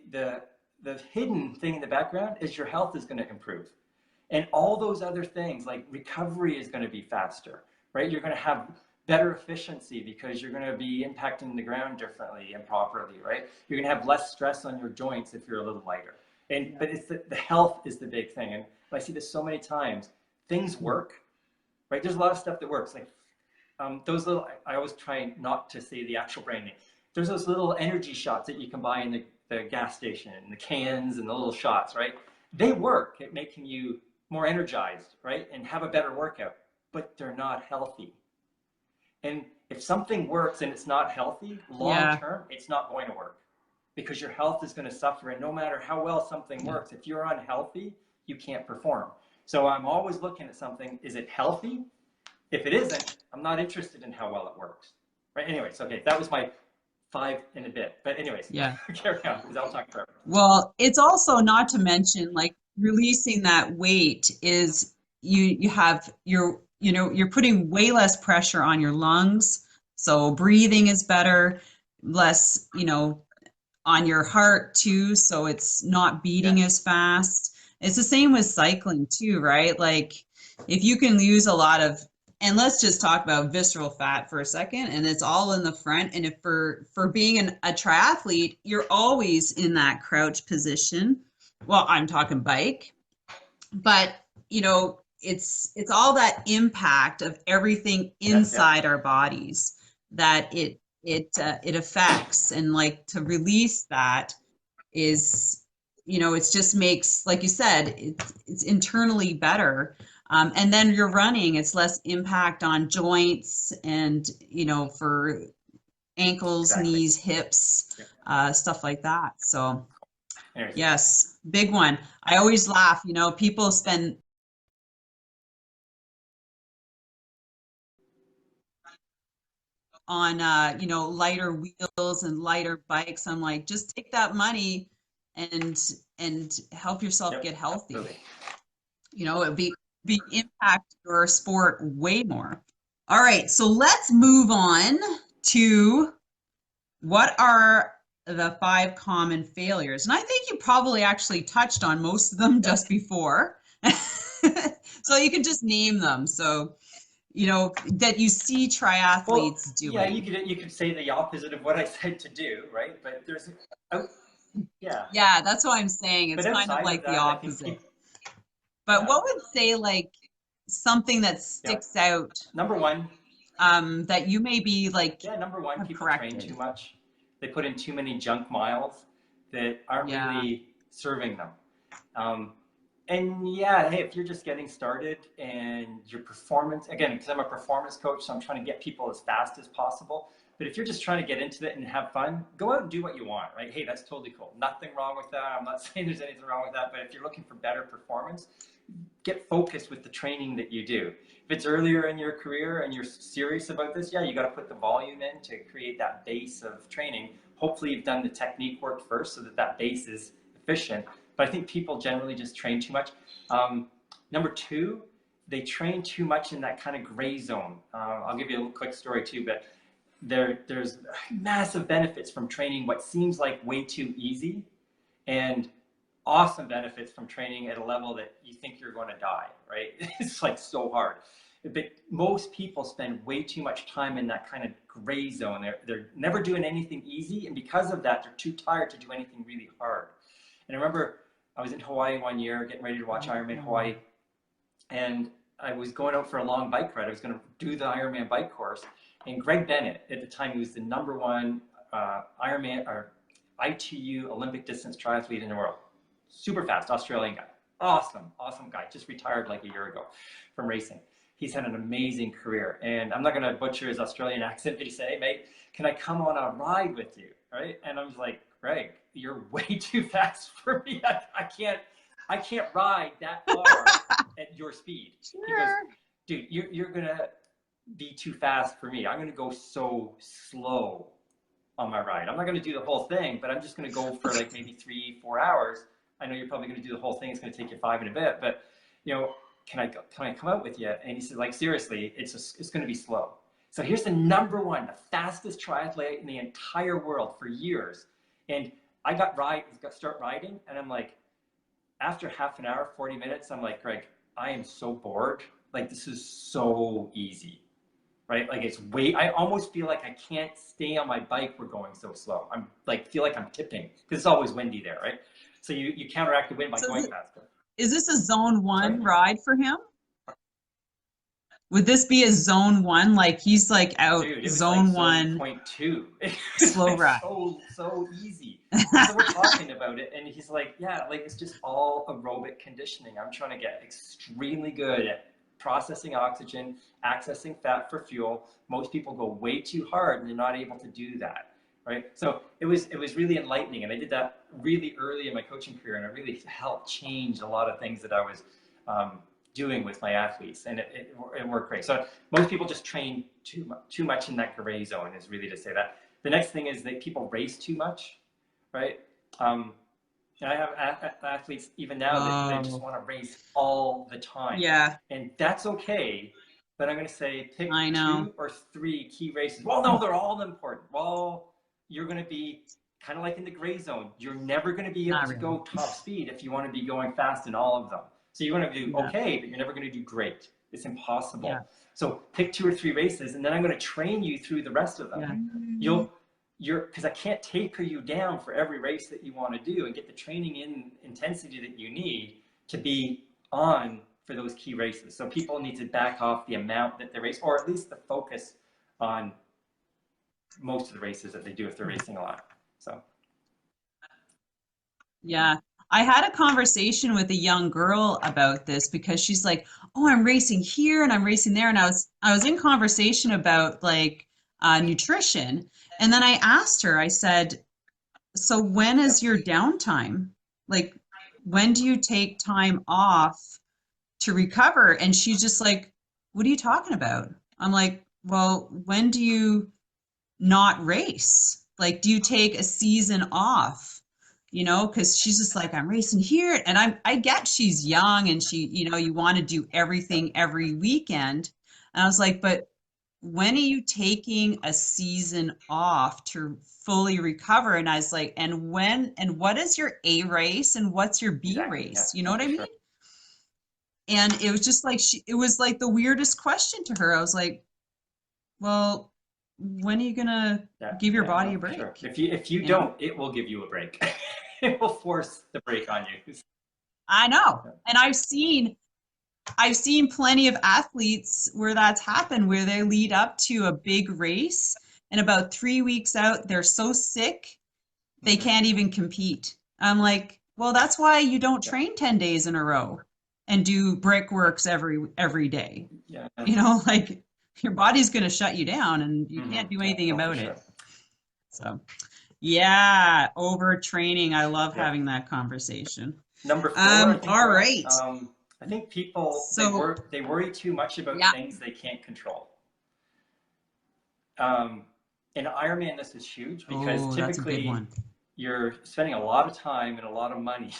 hidden thing in the background is your health is going to improve. And all those other things, like recovery is going to be faster, right? You're going to have better efficiency because you're going to be impacting the ground differently and properly, right? You're going to have less stress on your joints if you're a little lighter. But it's the health is the big thing. And I see this so many times. Things work, right? There's a lot of stuff that works. Like those little, I always try not to say the actual brand name. There's those little energy shots that you can buy in the gas station, and the cans and the little shots, right? They work at making you more energized, right? And have a better workout, but they're not healthy. And if something works and it's not healthy, long term, it's not going to work because your health is going to suffer. And no matter how well something works, if you're unhealthy, you can't perform. So I'm always looking at something, is it healthy? If it isn't, I'm not interested in how well it works. Right? Anyways, okay, that was my 5 and a bit. But anyways, carry on, because I'll talk forever. Well, it's also not to mention like releasing that weight is you're putting way less pressure on your lungs. So breathing is better, less, on your heart too. So it's not beating as fast. It's the same with cycling too, right? Like if you can lose a lot of, and let's just talk about visceral fat for a second, and it's all in the front. And if for being a triathlete, you're always in that crouch position. Well, I'm talking bike, but it's all that impact of everything inside our bodies that it affects, and like to release that is, it just makes, like you said, it's internally better. And then you're running, it's less impact on joints and, for ankles, knees, hips, stuff like that. So yes, big one. I always laugh, people spend on, lighter wheels and lighter bikes. I'm like, just take that money and help yourself get healthy. It'd be impact your sport way more. All right, so let's move on to what are the 5 common failures. And I think you probably actually touched on most of them just before. So you can just name them. So, that you see triathletes doing. Yeah, you could say the opposite of what I said to do, right? But there's, yeah, that's what I'm saying. It's kind of like the opposite. But what would say like something that sticks out? Number one, that you may be like, number one, people train too much. They put in too many junk miles that aren't really serving them. And hey, if you're just getting started and your performance, again, because I'm a performance coach, so I'm trying to get people as fast as possible. But if you're just trying to get into it and have fun, go out and do what you want, right? Hey, that's totally cool. Nothing wrong with that. I'm not saying there's anything wrong with that, but if you're looking for better performance, get focused with the training that you do. If it's earlier in your career and you're serious about this, you got to put the volume in to create that base of training. Hopefully you've done the technique work first so that base is efficient. But I think people generally just train too much. Number 2, they train too much in that kind of gray zone. I'll give you a little quick story too, but there's massive benefits from training what seems like way too easy, and awesome benefits from training at a level that you think you're going to die, right? It's like so hard. But most people spend way too much time in that kind of gray zone. They're never doing anything easy, and because of that, they're too tired to do anything really hard. And I remember I was in Hawaii one year getting ready to watch Ironman Hawaii, and I was going out for a long bike ride. I was going to do the Ironman bike course, and Greg Bennett, at the time, he was the #1 Ironman or ITU Olympic distance triathlete in the world. Super fast Australian guy. Awesome guy. Just retired like a year ago from racing. He's had an amazing career. And I'm not going to butcher his Australian accent, but he said, hey, mate, can I come on a ride with you? Right? And I was like, Greg, you're way too fast for me. I can't ride that far at your speed. Sure. He goes, dude, you're going to be too fast for me. I'm going to go so slow on my ride. I'm not going to do the whole thing, but I'm just going to go for like maybe 3-4 hours. I know you're probably going to do the whole thing. It's going to take you 5 and a bit, but you know, can I come out with you? And he said, like, seriously, it's going to be slow. So here's the number one, the fastest triathlete in the entire world for years. And I got start riding, and I'm like, after half an hour, 40 minutes, I'm like, Greg, I am so bored. Like, this is so easy, right? Like, I almost feel like I can't stay on my bike. We're going so slow. I'm like, feel like I'm tipping because it's always windy there, right? So you counteract the wind by going faster. Is this a zone 1 ride for him? Would this be a zone 1? Like he's like out. Dude, it was zone like 1. 0.2. Slow ride. So easy. So we're talking about it, and he's like, yeah, like it's just all aerobic conditioning. I'm trying to get extremely good at processing oxygen, accessing fat for fuel. Most people go way too hard, and they're not able to do that, right? So it was really enlightening, and I did that really early in my coaching career, and it really helped change a lot of things that I was doing with my athletes, and it worked great. So most people just train too much in that gray zone, is really to say that. The next thing is that people race too much, right? And I have athletes even now that they just want to race all the time. Yeah. And that's okay, but I'm going to say pick 2 or 3 key races. Well, no, they're all important. Well, you're going to be kind of like in the gray zone. You're never going to be able to go top speed if you want to be going fast in all of them. So you're going to do okay, but you're never going to do great. It's impossible. Yeah. So pick 2 or 3 races, and then I'm going to train you through the rest of them. Yeah. Because I can't taper you down for every race that you want to do and get the training in intensity that you need to be on for those key races. So people need to back off the amount that they race, or at least the focus on most of the races that they do if they're racing a lot. So. Yeah. I had a conversation with a young girl about this because she's like, "Oh, I'm racing here and I'm racing there." And I was in conversation about like nutrition. And then I asked her, I said, "So when is your downtime? Like, when do you take time off to recover?" And she's just like, "What are you talking about?" I'm like, "Well, when do you not race? Like, do you take a season off?" You know, because she's just like, "I'm racing here." And I get she's young and she, you know, you want to do everything every weekend. And I was like, but when are you taking a season off to fully recover? And I was like, and what is your A race and what's your B race? You know what I mean? And it was just like, it was like the weirdest question to her. I was like, well, when are you gonna give your body a break? Sure. If you don't, it will give you a break. It will force the break on you. I know. And I've seen plenty of athletes where that's happened, where they lead up to a big race and about 3 weeks out, they're so sick, they can't even compete. I'm like, well, that's why you don't train 10 days in a row and do brickworks every day. Yeah. You know, like your body's going to shut you down and you can't do anything about it. So, yeah, overtraining. I love having that conversation. Number 4. All right. I think people, they worry too much about things they can't control. In Ironman, this is huge because typically you're spending a lot of time and a lot of money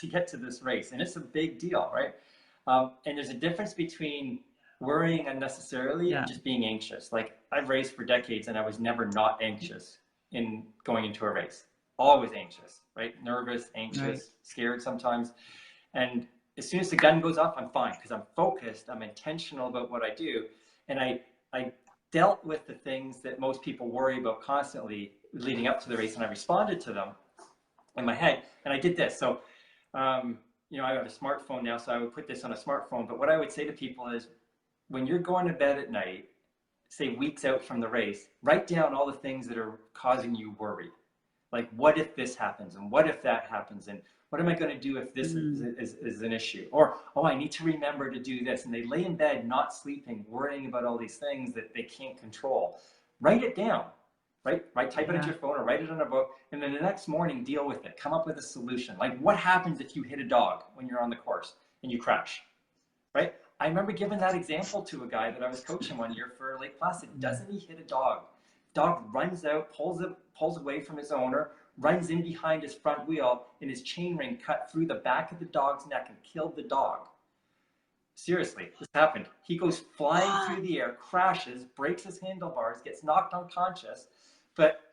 to get to this race. And it's a big deal, right? And there's a difference between worrying unnecessarily and just being anxious. Like, I've raced for decades and I was never not anxious in going into a race. Always anxious, right? Nervous, anxious, scared sometimes. And as soon as the gun goes off, I'm fine because I'm focused, I'm intentional about what I do. And I dealt with the things that most people worry about constantly leading up to the race, and I responded to them in my head. And I did this. So, you know, I have a smartphone now, so I would put this on a smartphone. But what I would say to people is, when you're going to bed at night, say weeks out from the race, write down all the things that are causing you worry. Like, what if this happens? And what if that happens? And what am I going to do if this is an issue? Or, oh, I need to remember to do this. And they lay in bed, not sleeping, worrying about all these things that they can't control. Write it down, right? Type it into your phone or write it on a book. And then the next morning, deal with it. Come up with a solution. Like, what happens if you hit a dog when you're on the course and you crash, right? I remember giving that example to a guy that I was coaching one year for Lake Placid. Doesn't he hit a dog Dog runs out, pulls away from his owner, runs in behind his front wheel, and his chain ring cut through the back of the dog's neck and killed the dog. Seriously, this happened. He goes flying through the air, crashes, breaks his handlebars, gets knocked unconscious.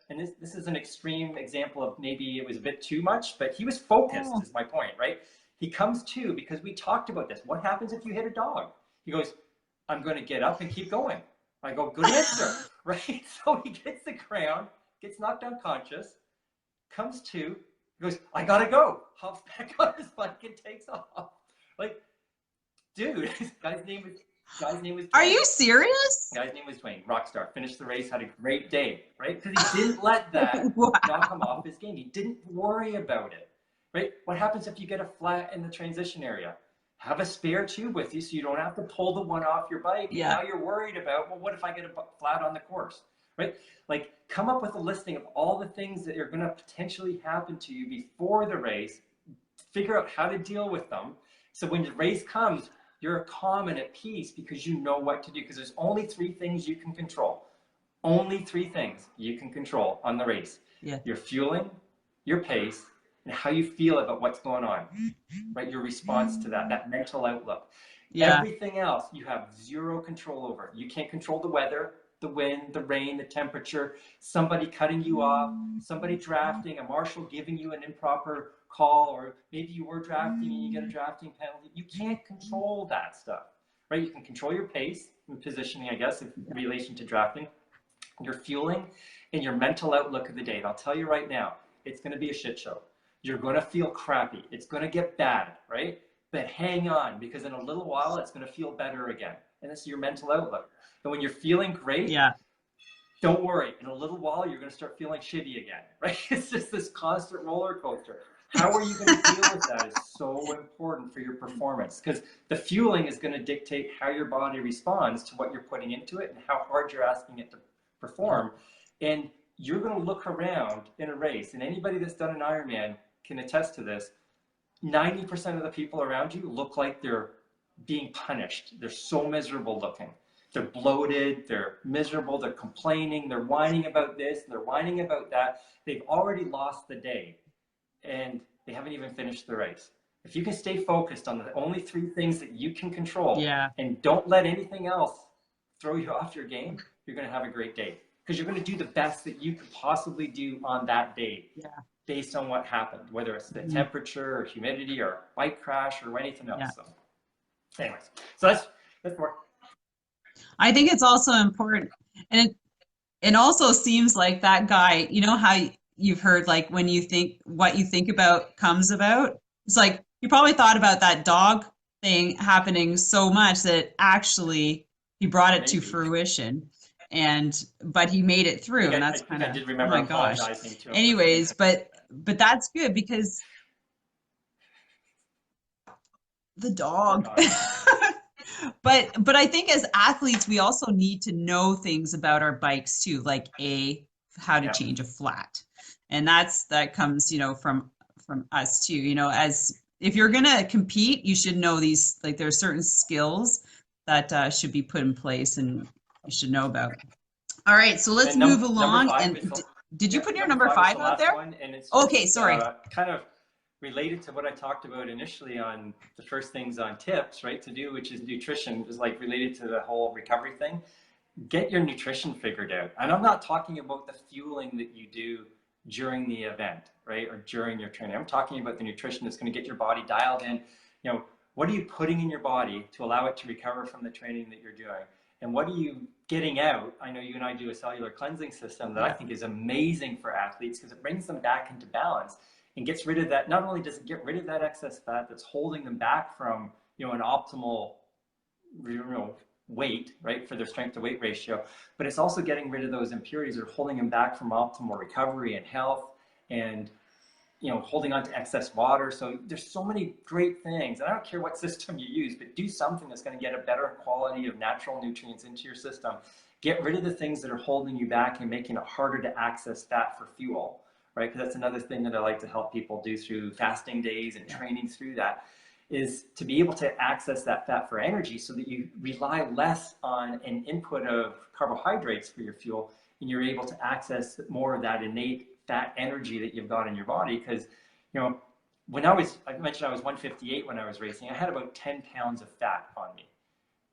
And this is an extreme example of maybe it was a bit too much, but he was focused, is my point, right? He comes to because we talked about this. What happens if you hit a dog? He goes, I'm going to get up and keep going. I go, good answer, right? So he gets the ground, gets knocked unconscious, comes to, he goes, I got to go. Hops back on his bike and takes off. Like, dude, guy's name was Dwayne. Are you serious? Guy's name was Dwayne, rock star. Finished the race, had a great day, right? Because he didn't let that knock him off his game. He didn't worry about it, right? What happens if you get a flat in the transition area? Have a spare tube with you so you don't have to pull the one off your bike. Yeah. Now you're worried about, well, what if I get a flat on the course, right? Like, come up with a listing of all the things that are going to potentially happen to you before the race. Figure out how to deal with them. So when the race comes, you're calm and at peace because you know what to do. Because there's only 3 things you can control. Only 3 things you can control on the race. Yeah. Your fueling, your pace, and how you feel about what's going on. Right? Your response to that mental outlook. Yeah. Everything else you have 0 control over. You can't control the weather, the wind, the rain, the temperature, somebody cutting you off, somebody drafting, a marshal giving you an improper call, or maybe you were drafting and you get a drafting penalty. You can't control that stuff, right? You can control your pace and positioning, I guess, in relation to drafting, your fueling, and your mental outlook of the day. And I'll tell you right now, it's going to be a shit show. You're going to feel crappy. It's going to get bad, right? But hang on, because in a little while, it's going to feel better again. And this is your mental outlook. And when you're feeling great, don't worry. In a little while, you're going to start feeling shitty again, right? It's just this constant roller coaster. How are you going to deal with that is so important for your performance, because the fueling is going to dictate how your body responds to what you're putting into it and how hard you're asking it to perform. And you're going to look around in a race, and anybody that's done an Ironman can attest to this. 90% of the people around you look like they're being punished. They're so miserable looking. They're bloated, they're miserable, they're complaining, they're whining about this, they're whining about that. They've already lost the day and they haven't even finished the race. If you can stay focused on the only 3 things that you can control and don't let anything else throw you off your game, you're going to have a great day, because you're going to do the best that you could possibly do on that day based on what happened, whether it's the temperature or humidity or bike crash or anything else. So anyways, so that's more. I think it's also important, and it also seems like that guy, you know how you've heard, like, when you think what you think about comes about. It's like you probably thought about that dog thing happening so much that actually he brought it to fruition, but he made it through, and that's kind of, oh my gosh. Anyways, but that's good, because the dog. But I think as athletes, we also need to know things about our bikes too, like how to change a flat. And that comes, from us too, as if you're going to compete, you should know these, like, there are certain skills that should be put in place and you should know about. All right, so let's move along. And did you put your number 5 out there? Okay, sorry. Kind of related to what I talked about initially on the first things on tips, right, to do, which is nutrition, is like related to the whole recovery thing. Get your nutrition figured out. And I'm not talking about the fueling that you do during the event, right, or during your training. I'm talking about the nutrition that's going to get your body dialed in. What are you putting in your body to allow it to recover from the training that you're doing? And what are you getting out? I know you and I do a cellular cleansing system that I think is amazing for athletes, because it brings them back into balance and gets rid of that. Not only does it get rid of that excess fat that's holding them back from, an optimal, weight, right, for their strength to weight ratio, but it's also getting rid of those impurities that are holding them back from optimal recovery and health, and holding on to excess water. So there's so many great things, and I don't care what system you use, but do something that's going to get a better quality of natural nutrients into your system. Get rid of the things that are holding you back and making it harder to access fat for fuel, right? Because that's another thing that I like to help people do through fasting days and training through that, is to be able to access that fat for energy, so that you rely less on an input of carbohydrates for your fuel and you're able to access more of that innate fat energy that you've got in your body. Because, when I mentioned I was 158 when I was racing, I had about 10 pounds of fat on me.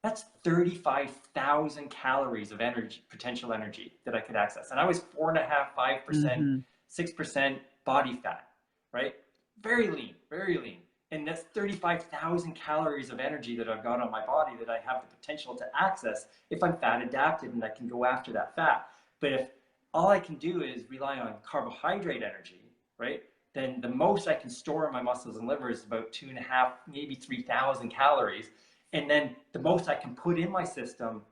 That's 35,000 calories of energy, potential energy that I could access. And I was 4.5%, 5%, 6% body fat, right? Very lean, very lean. And that's 35,000 calories of energy that I've got on my body that I have the potential to access if I'm fat adapted and I can go after that fat. But if all I can do is rely on carbohydrate energy, right? Then the most I can store in my muscles and liver is about 2.5, maybe 3,000 calories. And then the most I can put in my system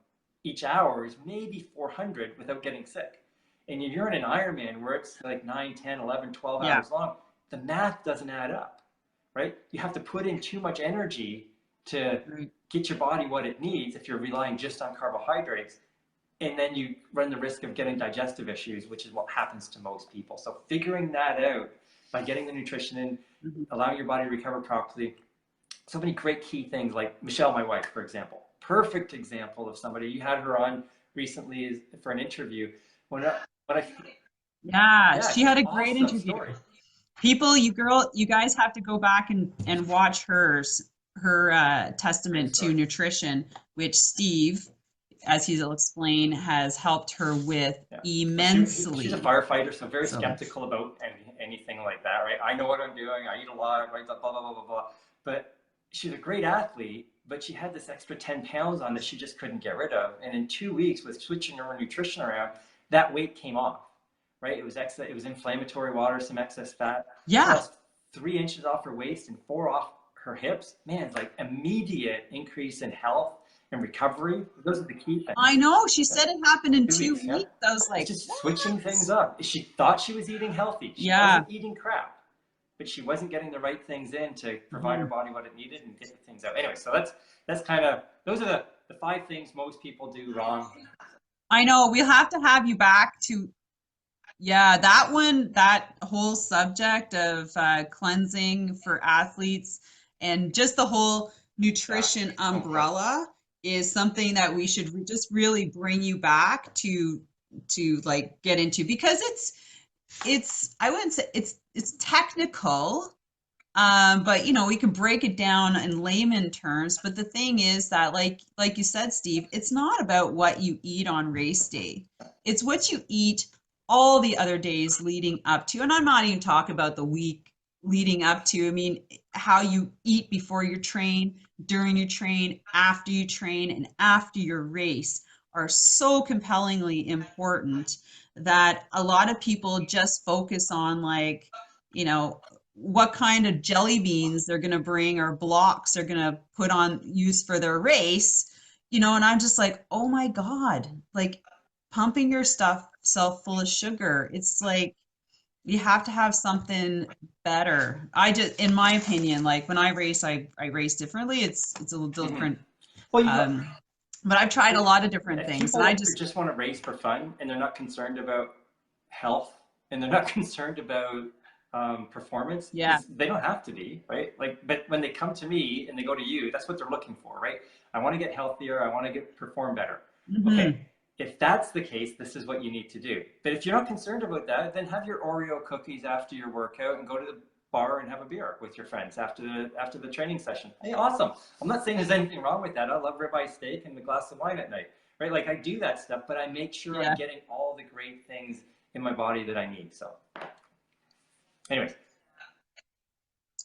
each hour is maybe 400 without getting sick. And if you're in an Ironman where it's like 9, 10, 11, 12 hours long, the math doesn't add up, right? You have to put in too much energy to get your body what it needs if you're relying just on carbohydrates. And then you run the risk of getting digestive issues, which is what happens to most people. So figuring that out by getting the nutrition in, allowing your body to recover properly. So many great key things, like Michelle, my wife, for example. Perfect example of somebody. You had her on recently for an interview. She had a great awesome interview. Story. People, you guys have to go back and watch her testament to nutrition, which Steve, as he'll explain, has helped her with immensely. She's a firefighter, so very skeptical about anything like that, right? I know what I'm doing. I eat a lot, right? Blah, blah, blah, blah, blah. But she's a great athlete, but she had this extra 10 pounds on that she just couldn't get rid of. And in 2 weeks, with switching her nutrition around, that weight came off, right? It was inflammatory water, some excess fat. Yeah. She lost 3 inches off her waist and 4 off her hips. Man, it's like immediate increase in health and recovery. Those are the key things. I know. She said it happened in 2 weeks. Yeah. I was like, just switching things up. She thought she was eating healthy. She wasn't eating crap, but she wasn't getting the right things in to provide her body what it needed and get the things out. Anyway, so that's kind of, those are the 5 things most people do wrong. I know. We'll have to have you back to, that one, that whole subject of cleansing for athletes and just the whole nutrition umbrella is something that we should just really bring you back to like get into, because it's I wouldn't say it's technical, but we can break it down in layman terms. But the thing is that like you said, Steve, it's not about what you eat on race day. It's what you eat all the other days leading up to, and I'm not even talking about the week leading up to. I mean, how you eat before you train, during your train, after you train, and after your race are so compellingly important that a lot of people just focus on what kind of jelly beans they're going to bring or blocks they're going to put on use for their race, and I'm just like, oh my God, like pumping your self full of sugar. It's like, you have to have something better. In my opinion, like when I race, I race differently. It's a little different. Well, but I've tried a lot of different things, and I just want to race for fun, and they're not concerned about health, and they're not concerned about performance. Yeah, they don't have to be, right? But when they come to me and they go to you, that's what they're looking for, right? I want to get healthier. I want to perform better. Okay. If that's the case, this is what you need to do. But if you're not concerned about that, then have your Oreo cookies after your workout and go to the bar and have a beer with your friends after the training session. Hey, awesome. I'm not saying there's anything wrong with that. I love ribeye steak and a glass of wine at night, right? Like I do that stuff, but I make sure I'm getting all the great things in my body that I need. So anyways.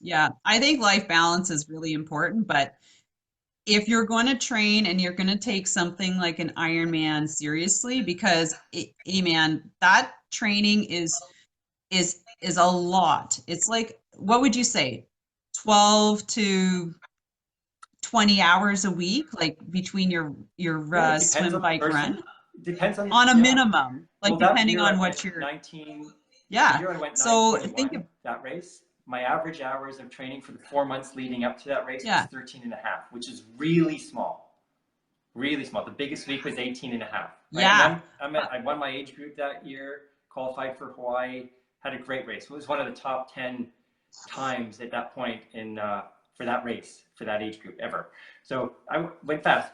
Yeah, I think life balance is really important, but if you're going to train and you're going to take something like an Ironman seriously, because man, that training is a lot. It's like, what would you say, 12 to 20 hours a week, like between your swim, bike, run? Depends on a minimum, like depending on what you're 19. Yeah. The year I went So 9:21, think of that race. My average hours of training for the 4 months leading up to that race was 13 and a half, which is really small. Really small. The biggest week was 18 and a half. Right? Yeah. I won my age group that year, qualified for Hawaii, had a great race. It was one of the top 10 times at that point for that race, for that age group ever. So I went fast.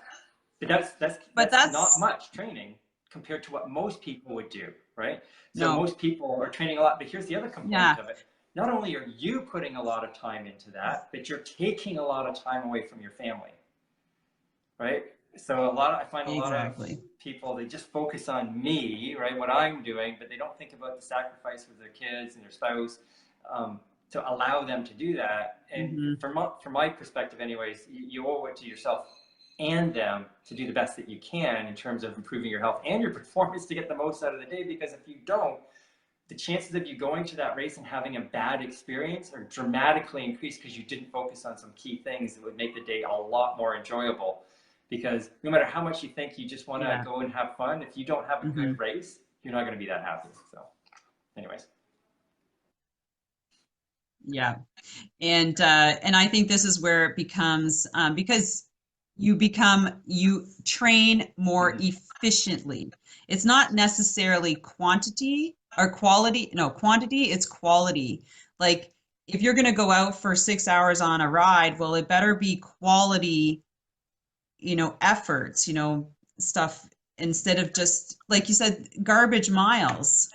But that's not much training compared to what most people would do, right? So No. most people are training a lot, but here's the other component Yeah. of it. Not only are you putting a lot of time into that, but you're taking a lot of time away from your family, right? So I find a lot of Exactly. people, they just focus on me, right? What I'm doing, but they don't think about the sacrifice with their kids and their spouse, to allow them to do that. And Hmm. from my perspective anyways, you owe it to yourself and them to do the best that you can in terms of improving your health and your performance to get the most out of the day. Because if you don't, the chances of you going to that race and having a bad experience are dramatically increased because you didn't focus on some key things that would make the day a lot more enjoyable. Because no matter how much you think you just want to Yeah. go and have fun, if you don't have a Hmm. good race, you're not going to be that happy. So anyways. Yeah. And I think this is where it becomes, because you train more Mm-hmm. efficiently. It's not necessarily quantity or quality. No, quantity, it's quality. Like if you're going to go out for 6 hours on a ride, well, it better be quality, efforts, stuff, instead of just, like you said, garbage miles,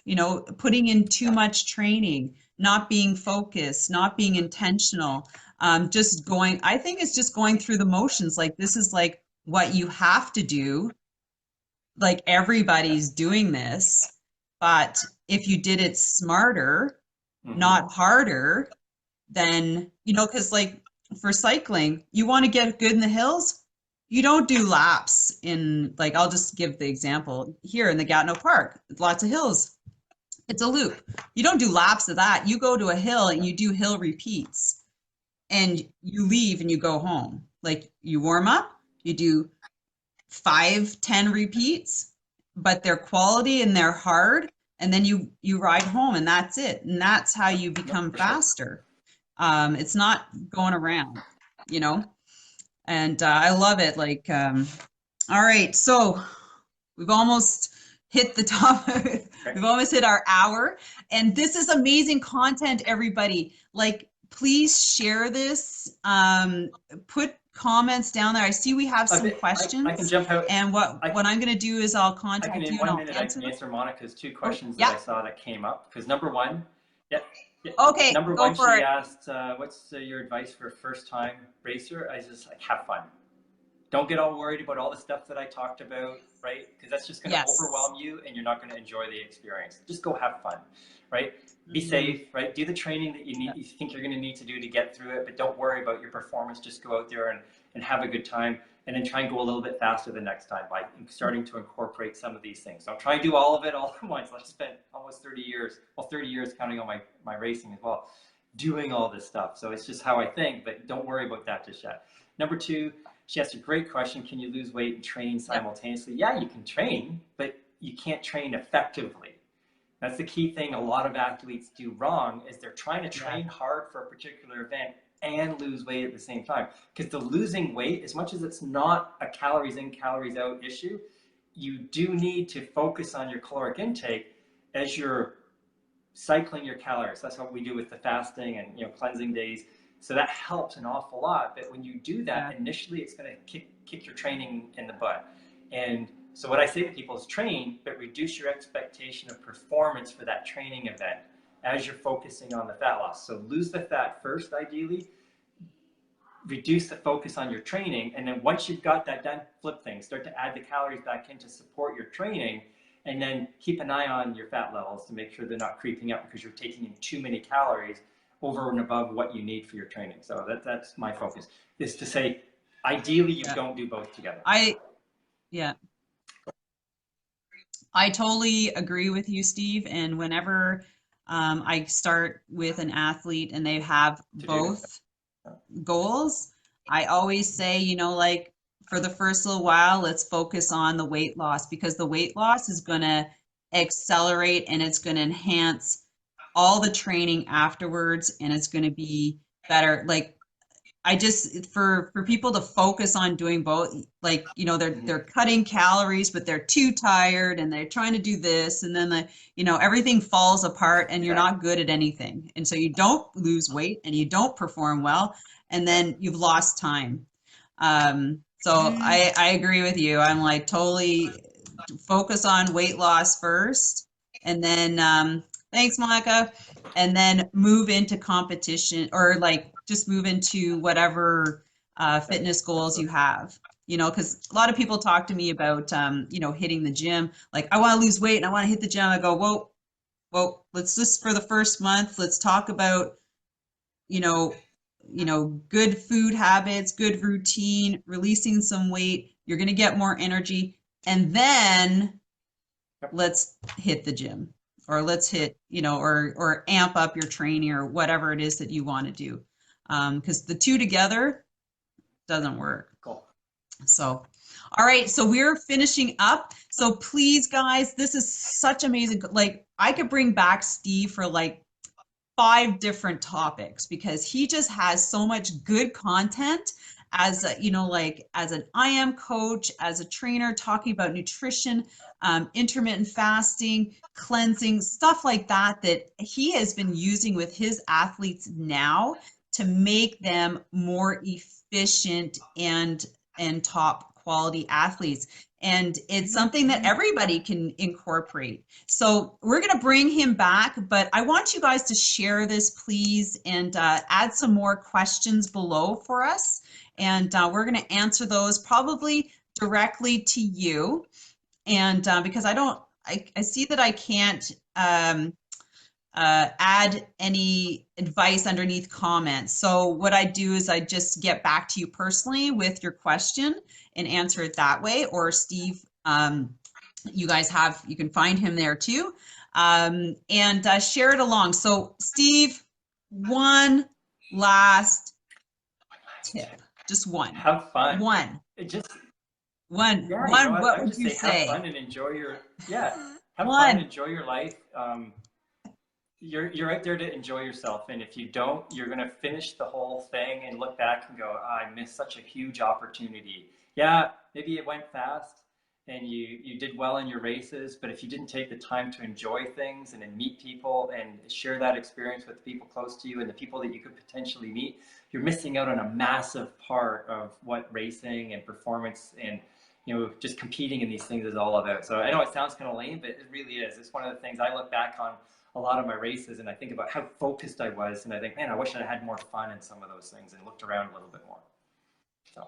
putting in too much training, not being focused, not being intentional, just going, I think it's just going through the motions. Like this is like what you have to do. Like Yeah. everybody's doing this, but if you did it smarter, Mm-hmm. not harder, then, because like for cycling, you want to get good in the hills. You don't do laps in, like, I'll just give the example here in the Gatineau Park, lots of hills. It's a loop. You don't do laps of that. You go to a hill and Yeah. you do hill repeats and you leave and you go home. Like you warm up, you do 5, 10 repeats, but they're quality and they're hard. And then you ride home and that's it. And that's how you No, become for sure. faster. It's not going around, you know, and I love it. Like, all right, so we've almost hit the top. Okay. We've almost hit our hour, and this is amazing content, everybody. Like, please share this. Put comments down there. I see we have some I can questions, jump out. and what I what can, I'm going to do is I'll I can contact in you and one I'll minute I answer can them. answer Monica's two Oh, questions that yeah. I saw that came up. Because number one, yeah, yeah, Okay, number go one, for she it. asked, "What's your advice for a first-time racer?" I just like have fun. Don't get all worried about all the stuff that I talked about, right? Because that's just going to Yes. overwhelm you and you're not going to enjoy the experience. Just go have fun, right? Be Hmm. safe, right? Do the training that Yeah. you think you're going to need to do to get through it, but don't worry about your performance. Just go out there and have a good time, and then try and go a little bit faster the next time by starting to incorporate some of these things. Don't try and do all of it all at once. I've spent almost 30 years, well, 30 years counting on my racing as well, doing all this stuff. So it's just how I think, but don't worry about that just yet. Number two, she asked a great question. Can you lose weight and train Yep. simultaneously? Yeah, you can train, but you can't train effectively. That's the key thing a lot of athletes do wrong is they're trying to Yeah. train hard for a particular event and lose weight at the same time. Because the losing weight, as much as it's not a calories in, calories out issue, you do need to focus on your caloric intake as you're cycling your calories. That's what we do with the fasting and cleansing days. So that helps an awful lot. But when you do Yeah. that, initially it's going to kick your training in the butt. And so what I say to people is train, but reduce your expectation of performance for that training event as you're focusing on the fat loss. So lose the fat first, ideally. Reduce the focus on your training, and then once you've got that done, flip things. Start to add the calories back in to support your training, and then keep an eye on your fat levels to make sure they're not creeping up because you're taking in too many calories over and above what you need for your training. So that's my focus, is to say, ideally, you Yeah. don't do both together. Yeah. I totally agree with you, Steve. And whenever I start with an athlete and they have To do. both goals, I always say, like for the first little while, let's focus on the weight loss because the weight loss is going to accelerate and it's going to enhance all the training afterwards and it's going to be better. Like I just for people to focus on doing both, like they're cutting calories, but they're too tired and they're trying to do this, and then everything falls apart, and you're Exactly. not good at anything, and so you don't lose weight and you don't perform well, and then you've lost time. So I agree with you. I'm like totally focus on weight loss first, and then thanks, Monica, and then move into competition, or like just move into whatever fitness goals you have. You know, because a lot of people talk to me about you know, hitting the gym. Like, I want to lose weight and I want to hit the gym. I go, whoa, let's just, for the first month, let's talk about, you know, good food habits, good routine, releasing some weight. You're going to get more energy, and then let's hit the gym, or let's hit, you know, or amp up your training, or whatever it is that you want to do. Because the two together doesn't work. Cool. So, all right, so we're finishing up. So please, guys, this is such amazing. Like, I could bring back Steve for like 5 different topics, because he just has so much good content as a, you know, like as an IM coach, as a trainer, talking about nutrition, intermittent fasting, cleansing, stuff like that, that he has been using with his athletes now to make them more efficient and top quality athletes. And it's something that everybody can incorporate. So we're going to bring him back, but I want you guys to share this, please, and add some more questions below for us. And we're going to answer those probably directly to you. And because I see that I can't add any advice underneath comments. So what I do is I just get back to you personally with your question and answer it that way. Or Steve, you can find him there too, and share it along. So Steve, one last tip, just one. Have fun. One. Just one. Yeah, one. What would you say? Have fun and enjoy your Have one. fun, enjoy your life. You're out there to enjoy yourself, and if you don't, you're gonna finish the whole thing and look back and go, oh, I missed such a huge opportunity. Yeah, maybe it went fast and you did well in your races, but if you didn't take the time to enjoy things and then meet people and share that experience with the people close to you and the people that you could potentially meet, you're missing out on a massive part of what racing and performance and, you know, just competing in these things is all about. So I know it sounds kind of lame, but it really is. It's one of the things I look back on a lot of my races, and I think about how focused I was, and I think, man, I wish I had more fun in some of those things and looked around a little bit more. So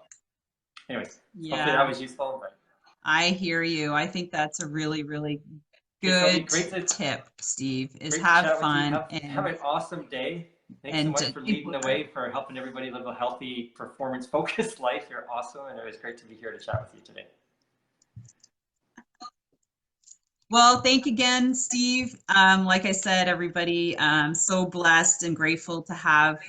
anyways, hopefully that was useful. But I hear you. I think that's a really, really good tip, Steve, is have fun. Have an awesome day. Thanks so much for leading the way, for helping everybody live a healthy, performance-focused life. You're awesome, and it was great to be here to chat with you today. Well, thank you again, Steve. Like I said, everybody, I'm so blessed and grateful to have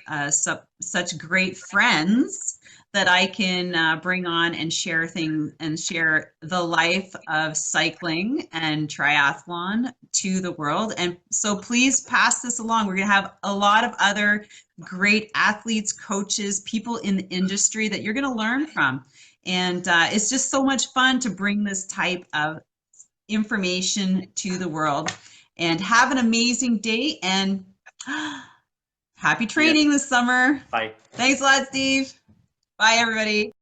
such great friends that I can bring on and share things and share the life of cycling and triathlon to the world. And so please pass this along. We're going to have a lot of other great athletes, coaches, people in the industry that you're going to learn from. And it's just so much fun to bring this type of information to the world. And have an amazing day, and happy training this summer. Bye. Thanks a lot, Steve. Bye, everybody.